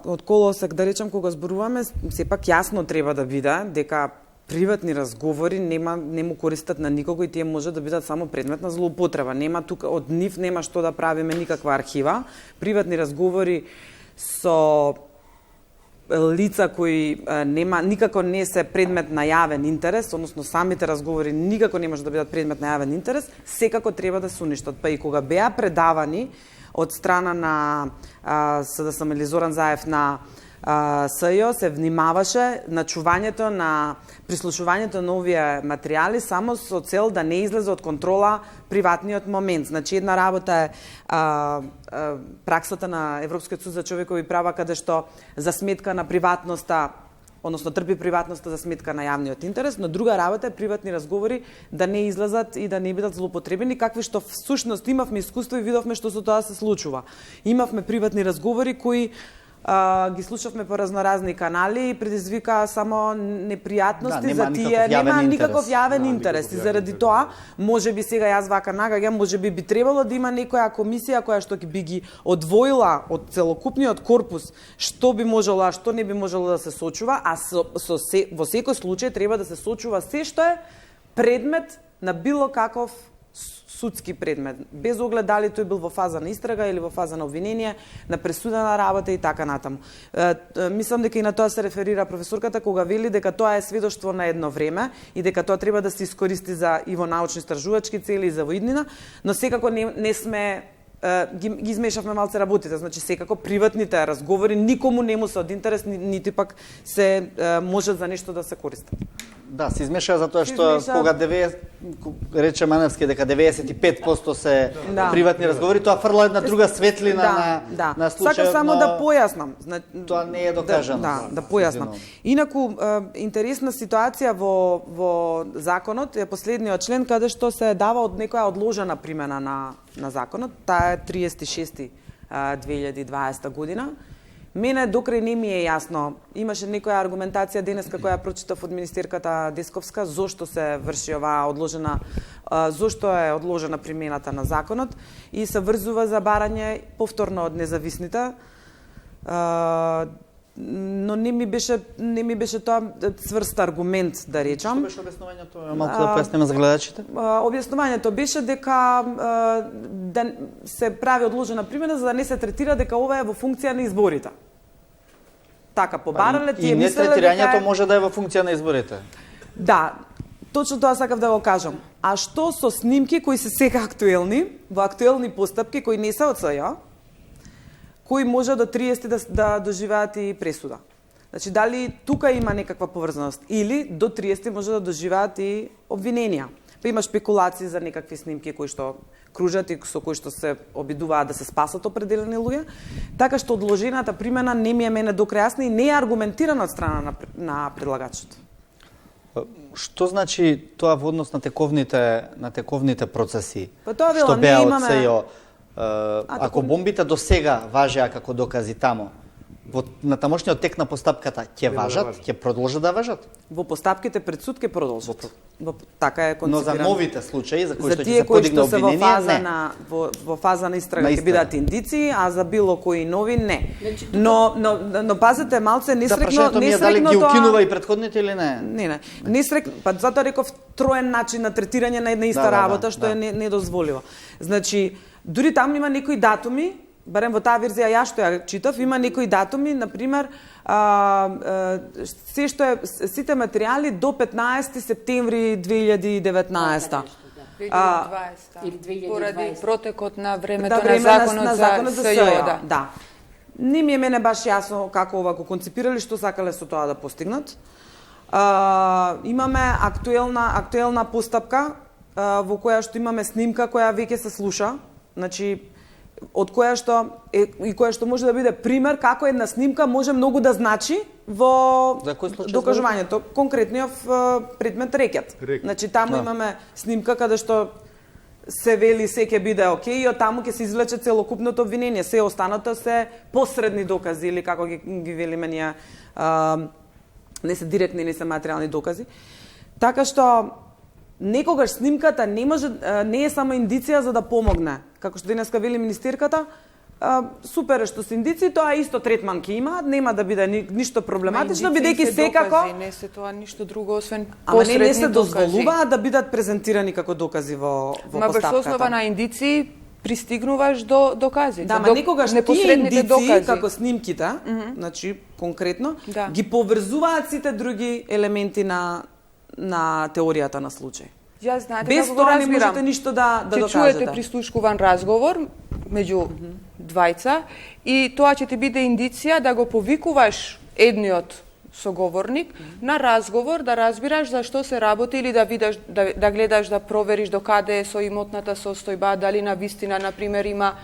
од колосек, да речем, кога зборуваме, сепак јасно треба да биде дека приватни разговори не му користат на никого и тие може да бидат само предмет на злоупотреба. Нема тука од нив нема што да правиме никаква архива. Приватни разговори со лица кои никако не се предмет на јавен интерес, односно самите разговори никако не може да бидат предмет на јавен интерес, секако треба да се уништат. Па и кога беа предавани од страна на СДСМ или Зоран Заев на СЈО, се внимаваше на чувањето, на прислушувањето на овие материјали само со цел да не излезе од контрола приватниот момент. Значи, една работа е праксата на Европскиот суд за човекови права, каде што за сметка на приватноста, односно трпи приватноста за сметка на јавниот интерес, но друга работа е приватни разговори да не излезат и да не бидат злоупотребени, какви што всушност имавме искуство и видовме што со тоа се случува. Имавме приватни разговори кои ги слушавме по разноразни канали и предизвика само непријатности за тие, нема никаков јавен интерес. И заради тоа, можеби сега јас вака нагаѓам, можеби би требало да има некоја комисија која што би ги одвоила од целокупниот корпус што би можело, а што не би можело да се сочува, а во секој случај треба да се сочува се што е предмет на било каков судски предмет, без оглед дали тој бил во фаза на истрага или во фаза на обвинение, на пресудена работа и така натаму. Мислам дека и на тоа се реферира професорката кога вели дека тоа е сведоштво на едно време и дека тоа треба да се искористи за и во научно-истражувачки цели и за во иднина, но секако не сме ги измешавме малце работите, значи секако приватните разговори никому не му се од интерес, нити пак се може за нешто да се користат. Да, се измеша затоа што кога рече Маневски дека 95% се приватни разговори, тоа фрла една друга светлина на случајот. Сакам само да појаснам. Тоа не е докажано. Да појаснам. Инаку интересна ситуација во законот е последниот член каде што се дава од некоја одложена примена на законот. Таа е 30.6.2020 година. Мене докрај не ми е јасно. Имаше некоја аргументација денеска која прочитав од министерката Десковска зошто се врши оваа одложена, зошто е одложена примената на законот и се врзува за барање повторно од независните. Но не ми беше тоа цврст аргумент, да речам. Што беше објаснувањето? Малку да појаснеме за гледачите. Објаснувањето беше дека да се прави одложена примена за да не се третира дека ова е во функција на изборите. Така побарале, тие мислеле дека нетретирањето може да е во функција на изборите. Да, точно тоа сакав да го кажам. А што со снимки кои се сега актуелни, во актуелни постапки кои не се од СЈО, кои може до 30 да доживеат и пресуда. Значи, дали тука има некаква поврзаност или до 30 може да доживеат и обвиненија. Па има спекулации за некакви снимки кои што кружат и со кои што се обидуваат да се спасат определени луѓе, така што одложената примена не ми е мене до крај јасна и не е аргументирана од страна на предлагачот. Што значи тоа во однос на тековните процеси? Па тоа што велам, беа ние од имаме... СЈО? Ако бомбите до сега важеа како докази тамо, на тамошниот тек на постапката ќе важат, ќе продолжат да важат? Во постапките пред суд ќе продолжат. Така е концепирано. Но за новите случаи за кои што ќе тие се подигне се обвинение, не. Во фаза на истрага ќе бидат индици, а за било кои нови не. Но пазете, малце несрекно, ми е дали ги укинува и претходните или не? Не. Па затоа реков троен начин на третирање на една иста работа што е недозволиво. Значи, дури таму има некои датуми, барем во таа верзија ја што ја читав, има некои датуми, например, се што е сите материјали до 15 септември 2019. Или 2020. Поради протекот на времето на законот за СЈО. Да. Не ми е мене баш јасно како ова го концепирали, што сакале со тоа да постигнат. Имаме актуелна постапка во која што имаме снимка која веќе се слуша, значи од која што може да биде пример како една снимка може многу да значи во докажувањето. Конкретниот предмет рекет. Значи таму имаме снимка каде што се вели се ќе биде окей, и од таму ќе се извлече целокупното обвинение. Се останато се посредни докази или како ги велиме ние, не се директни, не се материјални докази. Така што некогаш снимката не е само индиција за да помогне. Како што денеска вели министерката, супер е што се индици, тоа исто третман ќе има, нема да биде ништо проблематично, бидејќи секако... Не се тоа ништо друго, освен посредни докази. Не се дозволуваат да бидат презентирани како докази во постапката. Врз основа на индици пристигнуваш до докази. Да, ма некогаш тие индици, како снимките, значи конкретно, ги поврзуваат сите други елементи на теоријата на случај. Ја знаете без како го тоа разбирам. не можете ништо да докажете. Ќе чуете прислушкуван разговор меѓу двајца и тоа ќе ти биде индиција да го повикуваш едниот соговорник на разговор, да разбираш за што се работи или да видиш, да гледаш, да провериш докаде е со имотната состојба, дали на вистина, например, има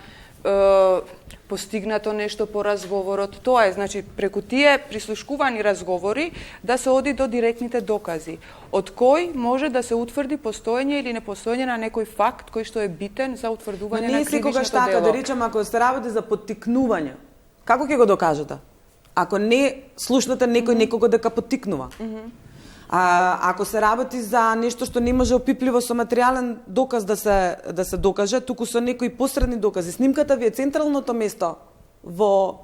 постигнато нешто по разговорот. Тоа е, значи, преку тие прислушкувани разговори да се оди до директните докази. Од кој може да се утврди постоење или непостоење на некој факт кој што е битен за утврдување на кривичното дело. Не секогаш така, да речем, ако се работи за поттикнување, како ќе го докажете? Ако не слушнате некого дека поттикнува. Ако се работи за нешто што не може опипливо со материјален доказ да се докаже, туку со некои посредни докази. Снимката ви е централното место во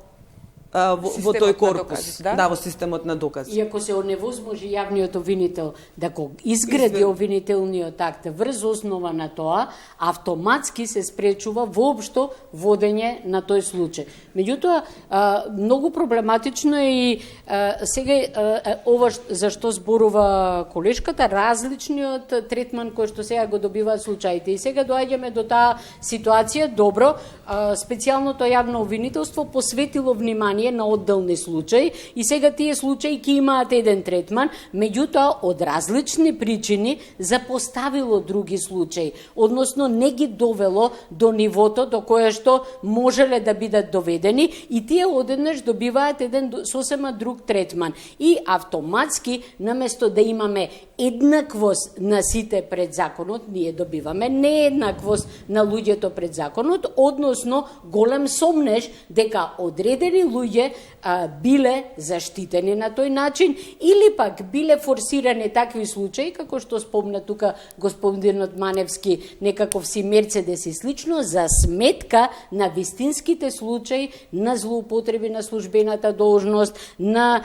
тој корпус, во системот на докази. И ако се оневозможи јавниот обвинител да го изгради обвинителниот акт врз основа на тоа, автоматски се спречува воопшто водење на тој случај. Меѓутоа, многу проблематично е и сега ова за што зборува колешката, различниот третман кој што сега го добиваат случаите. И сега доаѓаме до таа ситуација, добро, специјалното јавно обвинителство посветило внимание на одделни случаи и сега тие случаи ќе имаат еден третман, меѓутоа од различни причини запоставило други случаи, односно не ги довело до нивото до кое што можеле да бидат доведени и тие одеднаш добиваат еден сосема друг третман. И автоматски, наместо да имаме еднаквост на сите пред законот, ние добиваме нееднаквост на луѓето пред законот, односно голем сомнеж дека одредени луѓе биле заштитени на тој начин или пак биле форсирани такви случаи, како што спомна тука господинот Маневски, некаков си Мерцедес и слично, за сметка на вистинските случаи на злоупотреби на службената должност, на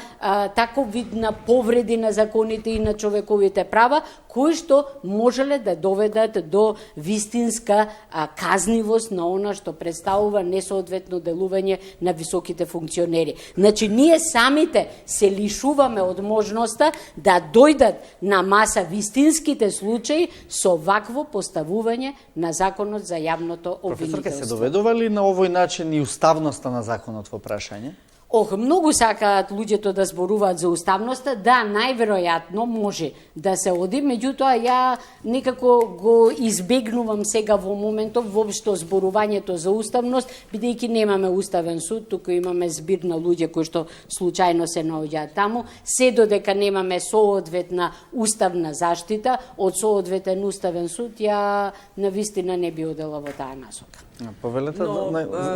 таков вид на повреди на законите и на човековите права, кои што можеле да доведат до вистинска казнивост на она што представува несоодветно делување на високите функционери. Значи, ние самите се лишуваме од можноста да дојдат на маса вистинските случаи со вакво поставување на законот за јавното обвинителство. Професор, ке се доведува ли на овој начин и уставноста на законот во прашање? Многу сакаат луѓето да зборуваат за уставноста, да, најверојатно може да се оди, меѓутоа ја некако го избегнувам сега во моментов воопшто зборувањето за уставност, бидејќи немаме уставен суд, туку имаме збир на луѓе кои што случајно се наоѓаат таму, се додека немаме соодветна уставна заштита од соодветен уставен суд, ја навистина не би одела во таа насока. Повелете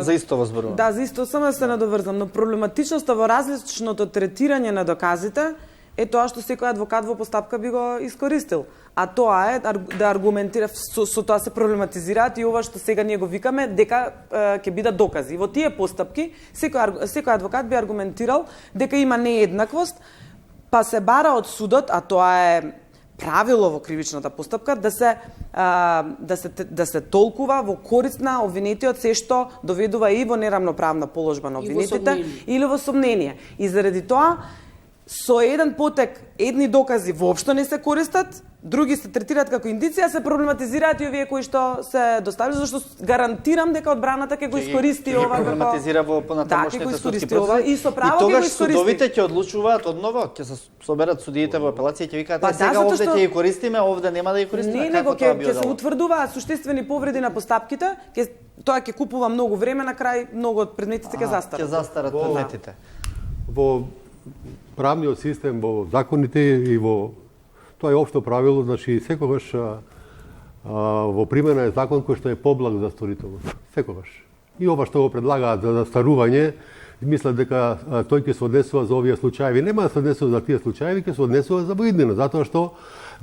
за исто во зборување. Да, за исто само да се надоврзам, но проблематичноста во различното третирање на доказите е тоа што секој адвокат во постапка би го искористил. А тоа е да аргументира, со тоа се проблематизираат и ова што сега ние го викаме дека ќе бидат докази. Во тие постапки секој адвокат би аргументирал дека има нееднаквост, па се бара од судот, а тоа е правило во кривичната постапка, да се толкува во корист на обвинетиот се што доведува и во нерамноправна положба на обвинетите или во сомнение. И заради тоа со еден потек едни докази воопшто не се користат, други се третираат како индиција, се проблематизираат и овие кои што се доставили, зашто гарантирам дека одбраната ќе го искористи ова како проблематизира во понатамошните судски процеси. И со право ќе го искористи. Судовите ќе одлучуваат одново, ќе се соберат судиите во апелација и ќе викаат сега овде ќе ги користиме, овде нема да ги користиме. Не, него ќе се утврдуваат суштествени повреди на постапките, тоа ќе купува многу време, на крај многу од предметите ќе застарат. Ќе застарат предметите. Во правниот систем, во законите и во тоа е општо правило, значи секогаш во примена е закон кој што е поблаг за сторителот. Секогаш. И ова што го предлагаат за застарување, мислат дека тој ќе се однесува за овие случаи. Нема да се однесува за тие случаи, ќе се однесува за воиднина, затоа што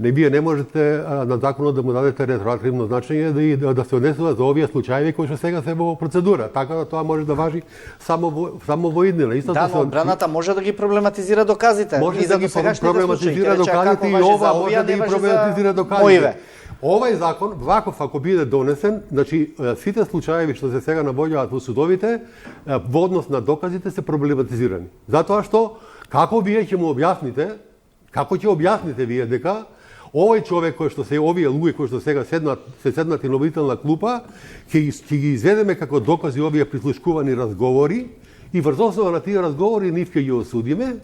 вие не можете на законот да му дадете ретроактивно значење да се однесува за овие случаи кои што сега се во процедура. Така да тоа може да важи само во иднина. Да, но одбраната може да ги проблематизира доказите. Може да ги проблематизира доказите и ова може да ги проблематизира доказите. Овај закон, ваков ако биде донесен, значи сите случаи што се сега наоѓаат во судовите во однос на доказите се проблематизирани. Затоа што како вие ќе му објасните, како ќе објасните вие дека овој човек кој што се овие луѓе кои што сега седнати на обвинителна клупа, ќе ги изведеме како докази овие прислушкувани разговори и врз основа на тие разговори нив ќе ги осудиме,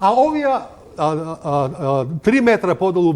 а овие 3 метра подолу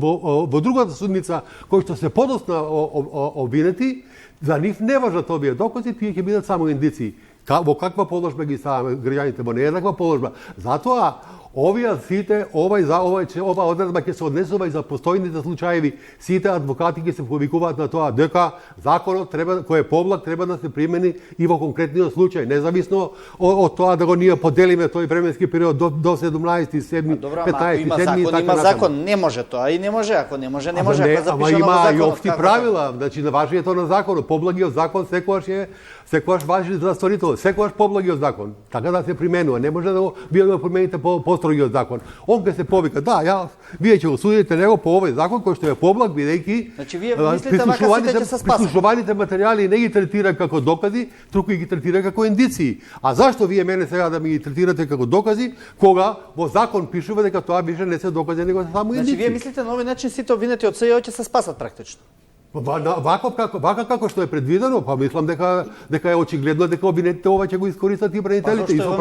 во другата судница кои што се подосна обвинети, за нив не важат овие докази, тие ќе бидат само индиции. Во каква положба ги ставаме граѓаните, во нееднаква положба. Затоа овие сите, ова одредба ќе се однесува и за постојните случаи. Сите адвокати ќе се повикуваат на тоа дека законот кој е поблаг треба да се примени и во конкретниот случај, независно од тоа да го ние поделиме тој временски период до 17-7, 15-7 и има закон, не може тоа и не може, ако не може, не може, ако запишано во законот. Има и општи правила, значи на важењето на законот, поблагиот закон секогаш важи за сторител, секогаш поблагиот закон, така да се применува, не може да вие да промените построгиот закон. Он ќе се повика, да, вие ќе осудите него по овој закон кој што е поблаг, бидејќи значи вие мислите вака сите ќе се спасат. Прислушуваните материјали не ги третира како докази, туку ги третира како индиции. А зашто вие мене сега да ми ги третирате како докази, кога во закон пишува дека тоа више не се докази, него се само индиции? Значи вие мислите на овој начин сите обвинети од СЈО ќе се спасат практично? Вака како што е предвидено, па мислам дека е очигледно дека обвинетите ова ќе го искористат и бранителите. И со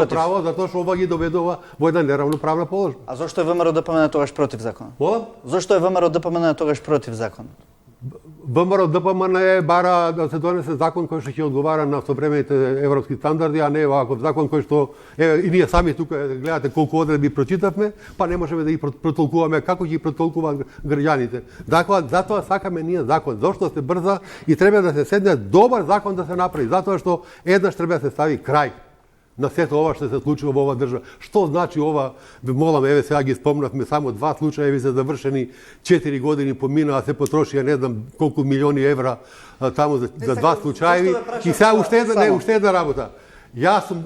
право, затоа што ова ги доведува во една неравноправна положба. А зошто е ВМРО ДПМН тогаш против законот? Зошто е ВМРО ДПМН тогаш против законот? ВМРО ДПМН бара да се донесе закон кој што ќе одговара на современите европски стандарди, а не ваков закон кој што и ние сами тука гледате колку одредби прочитавме, па не можеме да ги протолкуваме како ги протолкуваат граѓаните. Затоа сакаме ние закон. Зошто се брза и треба да се седне добар закон да се направи, затоа што еднаш треба да се стави крај на сето ова што се случува во оваа држава. Што значи ова? Молам, еве сега ги спомнавме само 2 случаи се завршени, 4 години поминаа, се потрошија не знам колку милиони евра таму за 2 случаи. И сега уште една работа. Јас сум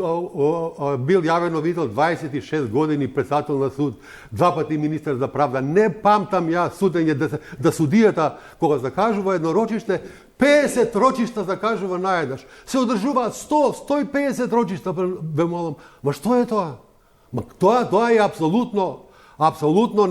бил јавен обвинител 26 години председател на суд, 2 пати министер за правда. Не памтам ја судење да судијата кога закажува едно рочиште, 50 рочишта закажува наеднаш. Се одржуваат 100-150 рочишта, бе молам. Ма што е тоа? Тоа е апсолутно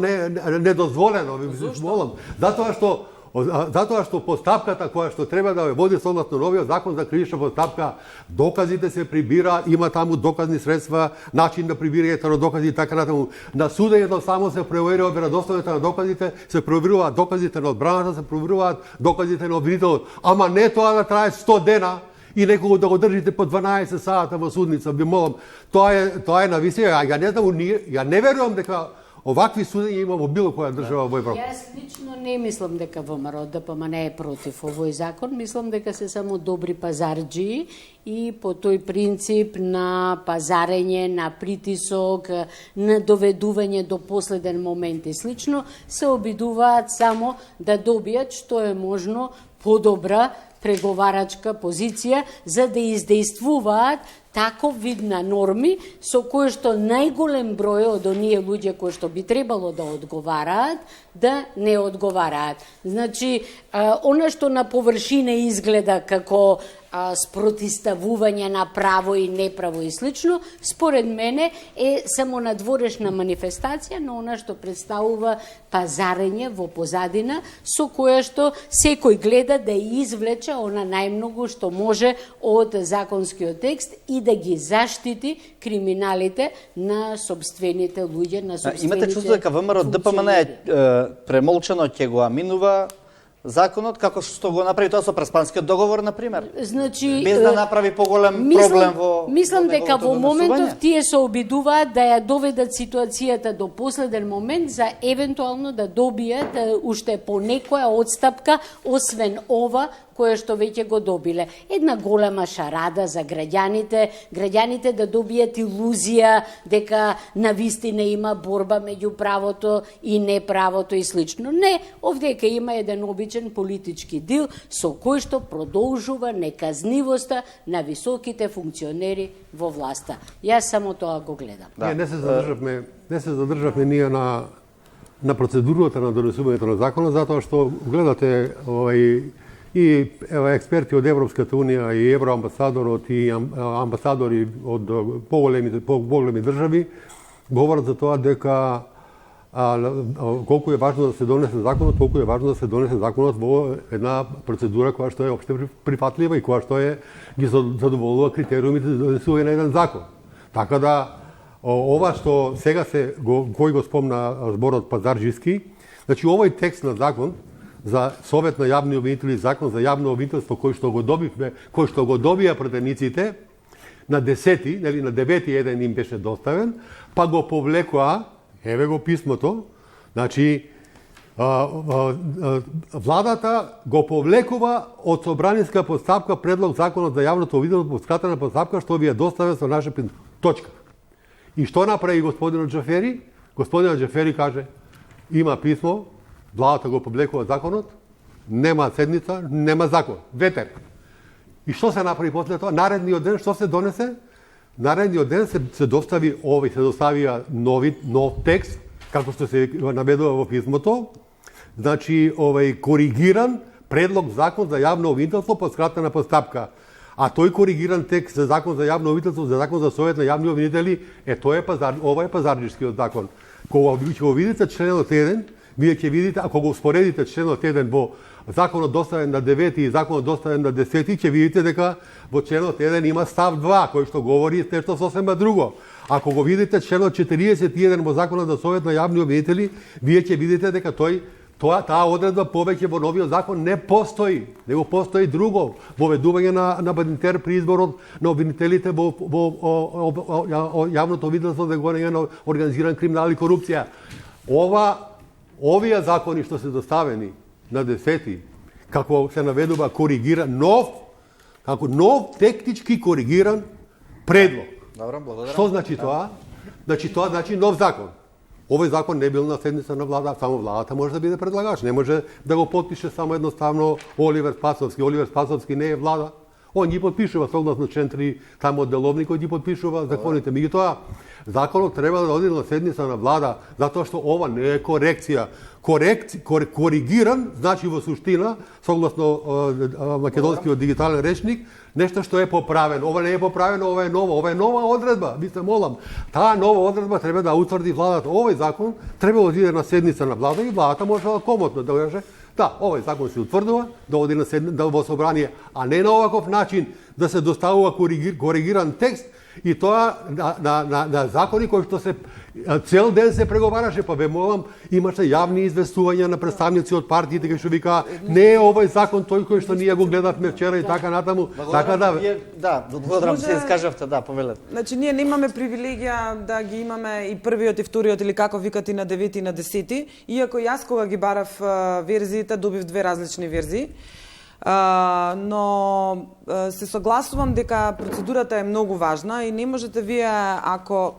недозволено, молам. Затоа што Затоа што постапката која што треба да води согласно новиот закон за кривична постапка, доказите се прибираат, има таму доказни средства, начин да прибираат докази и така натаму. На судењето само се проверува веродостојноста на доказите, се проверуваат доказите на одбраната, се проверуваат доказите на обвинителот. Ама не тоа да трае 100 дена и некого да го држите по 12 сата во судница, би молам. Тоа е навистина. Ја не знам, ја не верувам дека овакви судења има во било која држава во Европа. Јас лично не мислам дека ВМРО ДПМН е против овој закон, мислам дека се само добри пазарџии и по тој принцип на пазарење, на притисок, на доведување до последен момент и слично, се обидуваат само да добијат што е можно подобра преговарачка позиција за да издействуваат таков вид на норми со кои што најголем број од оние луѓе кои што би требало да одговараат, да не одговараат. Значи, она што на површина изгледа како спротиставување на право и неправо и слично, според мене е само надворешна манифестација на она што представува пазарење во позадина, со кое што секој гледа да извлече она најмногу што може од законскиот текст и да ги заштити криминалите на собствените луѓе, на собствените Имате чувство дека ВМРО ДПМН премолчано ќе го аминува законот како што го направи тоа со Преспанскиот договор, на пример? Значи, без да направи поголем проблем во Мислам дека во моментов донесување? тие се обидуваат да ја доведат ситуацијата до последен момент за евентуално да добијат уште по некоја одстапка освен ова кое што веќе го добиле. Една голема шарада за граѓаните да добијат илузија дека навистина има борба меѓу правото и неправото и слично. Не, овдека има еден обичен политички дил со кој што продолжува неказнивоста на високите функционери во власта. Јас само тоа го гледам. Да. Не се задржавме ние на процедурата на донесувањето на законот, затоа што гледате и експерти од Европската унија и евроамбасадорот и амбасадори од поголеми држави говорат за тоа дека колку е важно да се донесе законот, толку е важно да се донесе законот во една процедура која што е опште прифатлива и која што ги задоволува критериумите за донесување на еден закон. Така да ова што сега кој го спомна зборот пазарџиски, значи овој текст на закон за Совет на јавни обвинители, закон за јавно обвинителство кој што го добивме, кој што го добија претениците на 10-ти, нели на 9-ти еден им беше доставен, па го повлекоа, еве го писмото, значи владата го повлекува од собраниска постапка предлог законот за јавното обвинителство, скратена постапка што ви ја доставя со наше точка. И што направи господинот Џафери? Господинот Џафери каже, има писмо, владата го повлекува законот, нема седница, нема закон, ветер. И што се направи после тоа? Наредниот ден што се донесе? Наредниот ден се доставија нов текст, како што се наведува во писмото, значи коригиран предлог закон за јавно обвинителство по скратена постапка. А тој коригиран текст за закон за јавно обвинителство, за закон за Совет на јавни обвинители, ова е пазарџишкиот закон. Кога ќе го видите членот 1, вие ќе видите, ако го успоредите членот 1 во законот доставен на 9 и законот доставен на 10, ќе видите дека во членот 1 има став 2, кој што говори нешто сосема друго. Ако го видите членот 41 во законот за Совет на јавни обвинители, вие ќе видите дека таа одредба повеќе во новиот закон не постои. Него постои друго, воведување на бадинтер при изборот на обвинителите во јавното обвинителство за гонење на организиран криминал и корупција. Овие закони што се доставени на 10-ти, како се наведува коригиран нов технички коригиран предлог. Добро, благодарам. Што значи тоа? Значи тоа значи нов закон. Овој закон не бил на седница на влада, само владата може да биде предлагач. Не може да го потпише само едноставно Оливер Спасовски. Оливер Спасовски не е влада. Он ги потпишува согласно член 3 таму од деловникот ги потпишува законите. Меѓутоа, законот треба да оди на седница на влада, затоа што ова не е корекција. Коригиран значи во суштина, согласно македонскиот дигитален речник, нешто што е поправено. Ова не е поправено, ова е нова одредба. Ви се молам, таа нова одредба треба да утврди владата. Овој закон треба да оди на седница на влада и владата може да комотно да каже Да, овој закон се утврдува, да оди во собрание, а не на оваков начин да се доставува коригиран текст и тоа на закони кои што се цел ден се преговараше, па ве молам, имаше јавни известувања на представници од партиите кои што викаа не е овој закон тој кој што ние го гледавме вчера и така натаму, така да. Да, благодарам се искажавте, да, повелете. Значи ние немаме привилегија да ги имаме и првиот и вториот или како викат и на 9 и на 10, иако јас кога ги барав верзиите добив две различни верзии. Но се согласувам дека процедурата е многу важна и не можете вие ако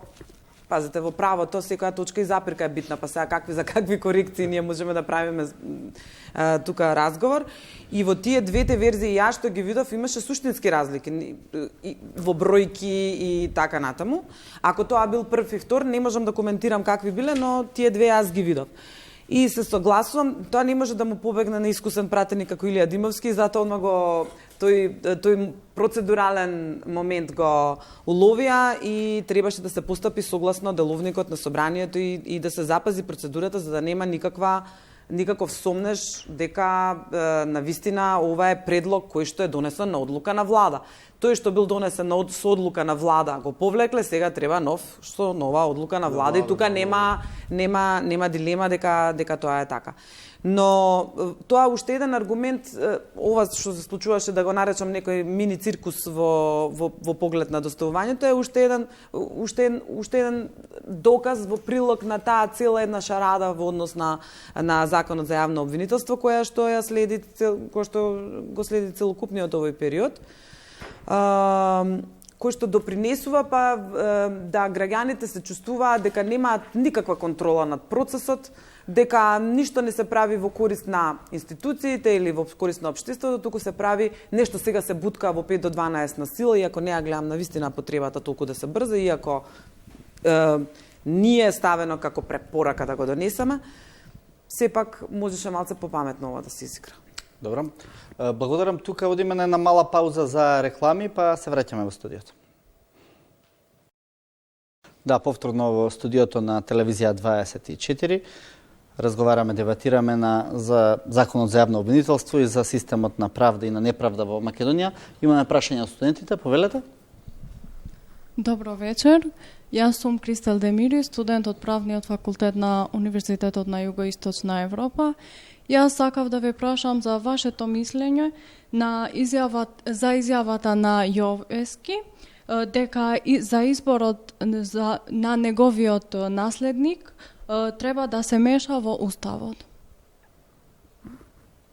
пазите во правото секоја точка и запирка е битна, па сега за какви корекции ние можеме да правиме тука разговор. И во тие двете верзии јас што ги видов имаше суштински разлики во бројки и така натаму. Ако тоа бил прв и втор, не можам да коментирам какви биле, но тие две јас ги видов. И се согласувам, тоа не може да му побегне на искусен пратеник како Илија Димовски, затоа одма го тој процедурален момент го уловија и требаше да се постапи согласно деловникот на собранието и да се запази процедурата за да нема никаков сомнеж дека навистина ова е предлог кој што е донесен на одлука на влада. Тој што бил донесен со одлука на влада го повлекле, сега треба нова одлука на влада и тука нема дилема дека тоа е така. Но тоа уште еден аргумент, ова што се случуваше да го наречам некој мини циркус во поглед на доставувањето е уште еден доказ во прилог на таа цела една шарада во однос на законот за јавно обвинителство која што го следи целокупниот овој период. Кој што допринесува да граѓаните се чувствуваат дека немаат никаква контрола над процесот, дека ништо не се прави во корист на институциите или во корист на општеството, туку се прави нешто сега се бутка во 5 до 12 на сила, иако не ја гледам навистина потребата толку да се брза, иако ние е ставено како препорака да го донесеме, сепак можеше малце попаметно ова да се изигра. Добро. Благодарам. Тука одиме на една мала пауза за реклами, па се враќаме во студиото. Да, повторно во студиото на телевизија 24. Разговараме, дебатираме за законот за јавно обвинителство и за системот на правда и на неправда во Македонија. Имаме прашања од студентите, повелете. Добро вечер. Јас сум Кристел Демири, студент од Правниот факултет на Универзитетот на Југоисточна Европа. Јас сакав да ве прашам за вашето мислење за изјавата на Јовески дека за изборот на неговиот наследник треба да се меша во Уставот.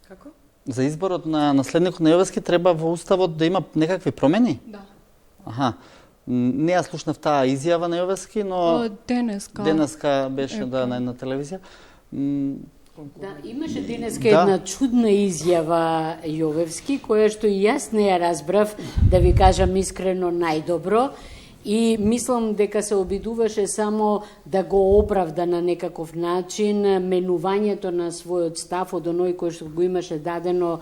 Како? За изборот на наследникот на Јовески треба во Уставот да има некакви промени? Да. Аха. Не ја слушнав таа изјава на Јовески, но денеска беше на телевизија. Да, имаше денеска една чудна изјава Јовевски, која што и јас не ја разбрав, да ви кажам искрено, најдобро. И мислам дека се обидуваше само да го оправда на некаков начин менувањето на својот став од оној кој што го имаше дадено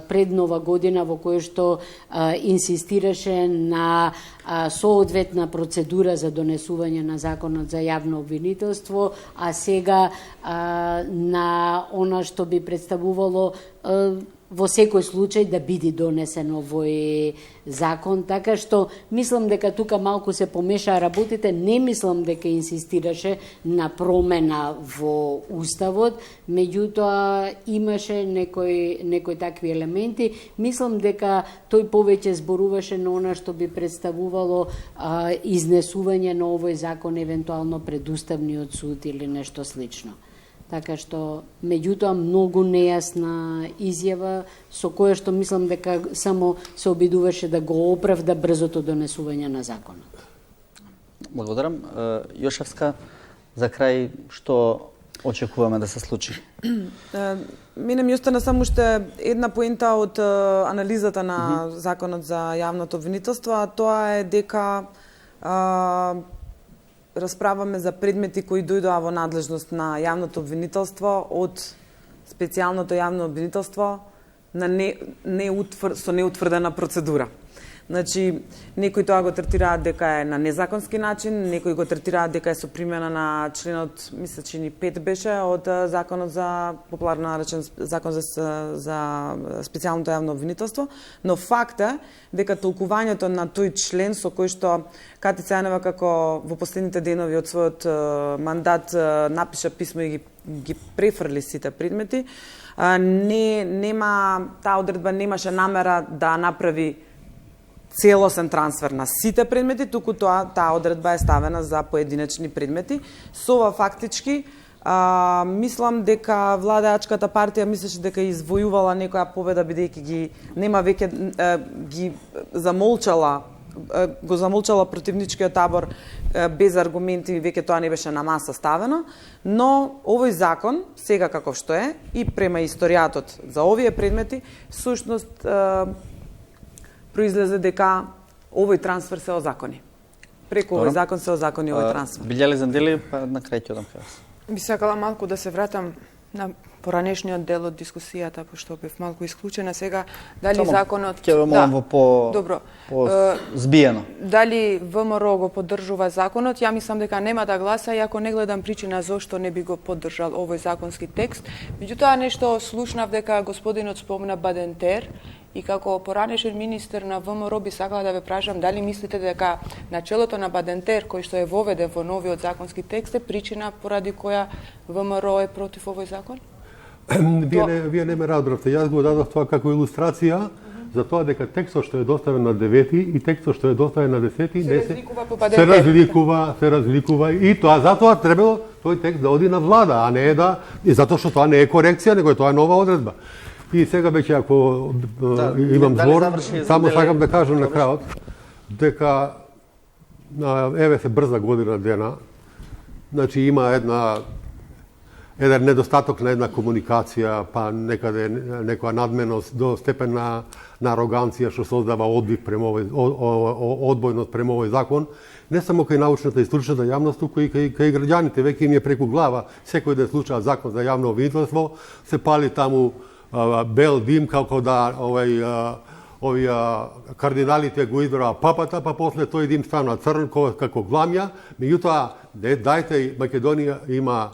пред Нова година, во кој што инсистираше на соодветна процедура за донесување на законот за јавно обвинителство, а сега на она што би представувало во секој случај да биде донесен овој закон, така што мислам дека тука малку се помешаа работите, не мислам дека инсистираше на промена во Уставот, меѓутоа имаше некои такви елементи. Мислам дека тој повеќе зборуваше на она што би представувало изнесување на овој закон евентуално пред Уставниот суд или нешто слично. Така што, меѓутоа, многу нејасна изјава со која што мислам дека само се обидуваше да го оправда брзото донесување на законот. Благодарам. Јошевска, за крај, што очекуваме да се случи? Мене ми остана само уште една поента од анализата на законот за јавното обвинителство, а тоа е дека расправаме за предмети кои дојдоа во надлежност на јавното обвинителство од специјалното јавно обвинителство со неутврдена процедура. Значи, некои тоа го третираат дека е на незаконски начин, некои го третираат дека е со примена на членот, мисля, че ни 5 беше, од законот за, популарно наречен закон за специјалното јавно обвинителство, но факт е дека толкувањето на тој член со кој што Кати Цајнова како во последните денови од својот мандат напиша писмо и ги префрли сите предмети, нема, таа одредба немаше намера да направи целосен трансфер на сите предмети, туку таа одредба е ставена за поединечни предмети. Со ова фактички, мислам дека владеачката партија мислеше дека извојувала некоја победа, бидејќи ги нема веќе ги го замолчала противничкиот табор без аргументи, веќе тоа не беше на маса ставено, но овој закон, сега каков што е, и према историјатот за овие предмети, всушност произлезе дека овој трансфер се озакони. Преку овој закон се озакони овој трансфер. Билјали Зандели, па на крај ќе дам кажа. Би сакала малку да се вратам на поранешниот дел од дискусијата, пошто бев малку исклучена сега, дали законот... Ќе ве молам во добро. збиено. Дали ВМРО го поддржува законот, ја мислам дека нема да гласа, иако не гледам причина зошто не би го поддржал овој законски текст. Меѓутоа, нешто слушнав дека господинот спомна Бадентер, и како поранешен министер на ВМРО би сакала да ве прашам дали мислите дека начелото на Бадентер, кој што е воведен во новиот законски текст, е причина поради која ВМРО е против овој закон? Вие не ме разбравте. Јас го дадов тоа како илустрација за тоа дека текстот што е доставен на 9 и текстот што е доставен на 10 се разликува и тоа затоа требало тој текст да оди на влада, а не да и затоа што тоа не е корекција, него тоа е нова одредба. И сега веќе ако имам збор, само сакам да кажам на крајот дека еве се брза година дена, значи има еден недостаток на една комуникација, па некаде некоја надменост до степен на ароганција што создава одбојност према овој закон, не само кај научната и стручната јавност, туку и кај граѓаните, веќе им е преку глава, секој да слуша закон за јавно обвинителство, се пали таму бел дим како да овие кардиналите го избраа папата, па после тој дим стана црн како гламја. Меѓутоа, дајте, Македонија има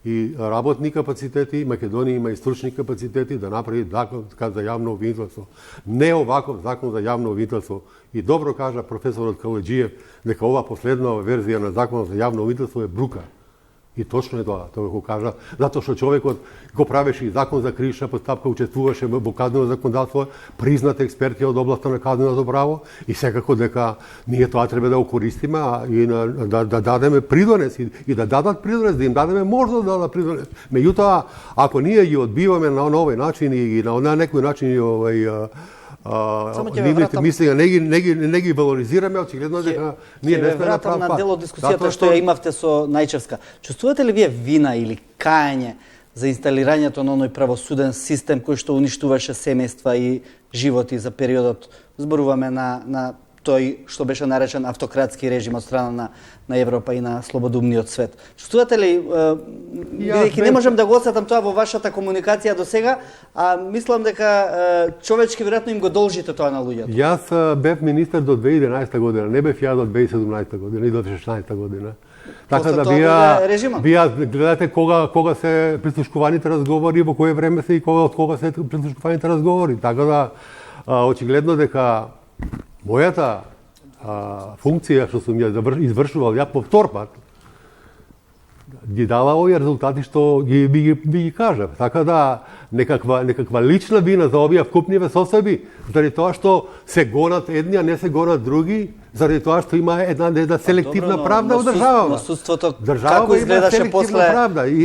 и работни капацитети, Македонија има и стручни капацитети да направи закон за јавно обвинителство. Не оваков закон за јавно обвинителство. И добро кажа професорот Каледжиев дека ова последна верзија на законот за јавно обвинителство е брука. И точно е тоа, тоа го кажа, затоа што човекот го правеше и закон за кривична постапка, учествуваше во казнено законодавство, признат експерти од областа на казненото право и секако дека ние тоа треба да го користиме и да дадеме придонес и да дадат придонес, да им дадеме можност да дадат придонес. Меѓутоа, ако ние ги одбиваме на овој начин и на некој начин нивните мислења не ги валоризираме, очигледно дека ние не сме на прав пат. На дел од дискусијата што ја имавте со Најчевска. Чувствувате ли вие вина или кајање за инсталирањето на оној правосуден систем кој што уништуваше семејства и животи за периодот? Зборуваме на тој што беше наречен автократски режим од страна на Европа и на слободумниот свет. Чувствувате ли, бидејќи не можем да го осетам тоа во вашата комуникација до сега, а мислам дека човечки веројатно им го должите тоа на луѓето. Јас бев министер до 2011 година, не бев ја до 2017 година и до 2016 година. Така да вие гледате кога се прислушкуваните разговори, во кое време се и од кога се прислушкуваните разговори. Така да очигледно дека мојата функција што сум ја извршувал ја по втор пат, ги дала овие резултати што би ги кажав. Така да некаква лична вина за овие вкупниве соседи, заради тоа што се гонат едни, а не се гонат други, заради тоа што има една селективна правда во државата. Но судството како изгледаше после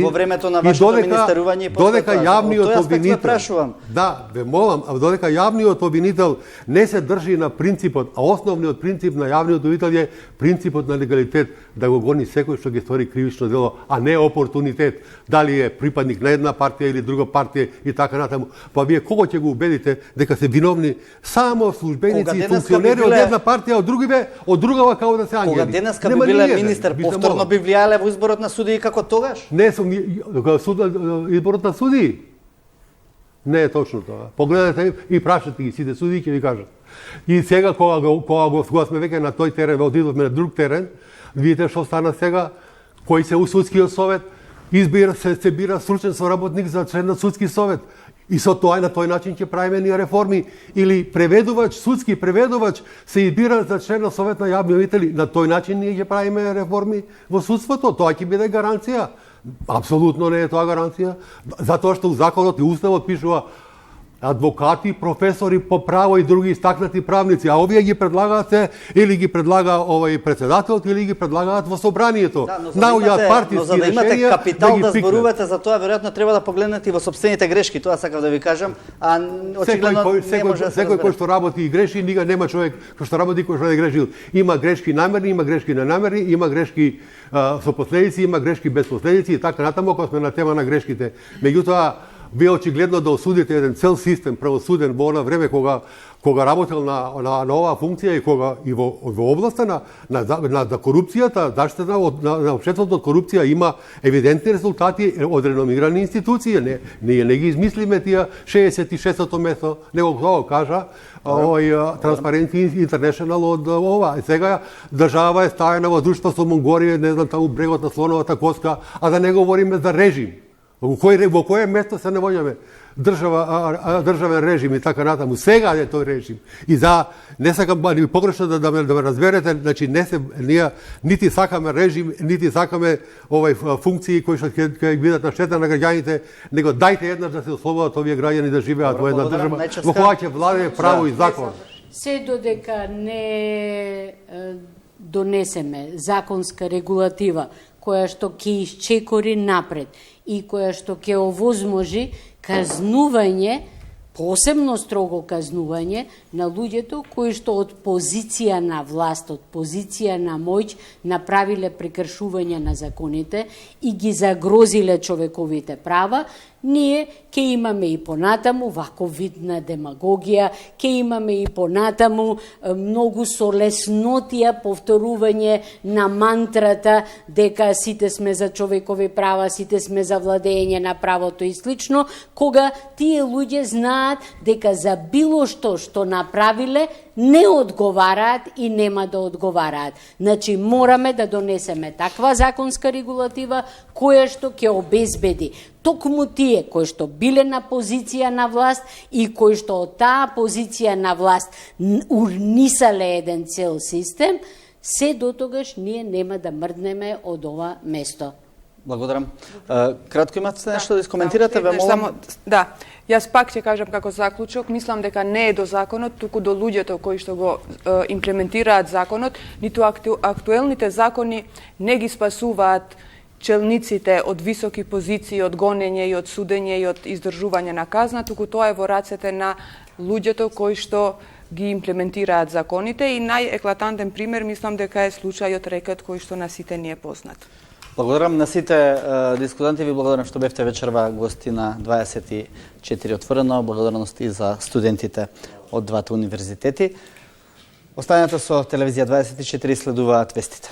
во времето на вашето министерување и после додека јавниот обвинител, да, ве молам, додека јавниот обвинител не се држи на принципот, а основниот принцип на јавниот обвинител е принципот на легалитет, да го гони секој што ги стори кривично дело, а не опортунитет, дали е припадник на една партија или друга партија и така натаму. Па вие кого ќе го убедите дека се виновни само службеници и функционери од една партија, од другава како да се ангели? Кога денеска би биле министер, повторно би влијале во изборот на судии како тогаш? Не сум изборот на судии. Не е точно тоа. Погледнете и прашате ги сите суди ќе ви кажат. И сега кога сме веќе на тој терен, отидовме на друг терен, видите што стана сега, кој се у судскиот совет, се бира стручен соработник за член на судски совет. И со тоа на тој начин ќе правиме ние реформи. Или преведувач, судски преведувач се избира за член на совет на јавни обвинители. На тој начин ние ќе правиме реформи во судството. Тоа ќе биде гаранција. Апсолутно не е тоа гаранција. Затоа што у законот и уставот пишува адвокати, професори по право и други истакнати правници, а овие ги предлагаат се или ги предлага председателот или ги предлагаат во собранието. Наоѓаат партиски решенија. Но за да имате капитал да зборувате за тоа, веројатно треба да погледнете и во сопствените грешки, тоа сакав да ви кажам, а очигледно не може да се разбере. Секој кој што работи и греши, никога нема човек кој што работи кој што не грешил. Има грешки намерни, има грешки ненамерни, има грешки со последици, има грешки без последици и така натаму кога сме на тема на грешките. Меѓутоа, вие очигледно да осудите еден цел систем правосуден во она време кога работел на оваа функција и во областа на корупцијата, заштита на општеството од корупција има евидентни резултати од реномирани институции. Ние не ги измислиме тие 66-то место, него тоа кажа Transparency International од ова. И сега држава е ставена во друштво со Монголија, не знам таму брегот на Слоновата коска, а да не говориме за режим. Во кое место се наоѓаме? Државен режим и така натаму. Сега е тој режим. И не сакам погрешно да ме разберете, значи ние нити сакаме режим, нити сакаме функции кои што ќе бидат на штета на граѓаните, него дајте еднаш да се ослободат овие граѓани да живеат во една држава во која ќе владее право и закон. Се додека не донесеме законска регулатива која што ќе исчекори напред и која што ќе овозможи казнување, посебно строго казнување на луѓето кои што од позиција на власт, од позиција на моќ направиле прекршување на законите и ги загрозиле човековите права, ние ќе имаме и понатаму вако видна демагогија, ќе имаме и понатаму многу со леснотија повторување на мантрата дека сите сме за човекови права, сите сме за владење на правото и слично, кога тие луѓе знаат дека за било што направиле не одговараат и нема да одговараат. Значи, мораме да донесеме таква законска регулатива која што ќе обезбеди токму тие кои што биле на позиција на власт и кои што од таа позиција на власт урнисале еден цел систем, се дотогаш ние нема да мрднеме од ова место. Благодарам. Кратко имате нешто да искоментирате, ве молам? Да, јас пак ќе кажам како заклучок, мислам дека не е до законот, туку до луѓето кои што го имплементираат законот, ниту актуелните закони не ги спасуваат челниците од високи позиции, од гонење и од судење и од издржување на казна, туку тоа е во рацете на луѓето кои што ги имплементираат законите и најеклатантен пример мислам дека е случајот Рекет кој што на сите ни е познат. Благодарам на сите дискутанти, ви благодарам што бевте вечерва гости на 24 отворено, благодарности за студентите од двата универзитети. Останете со телевизија 24 следуваат вестите.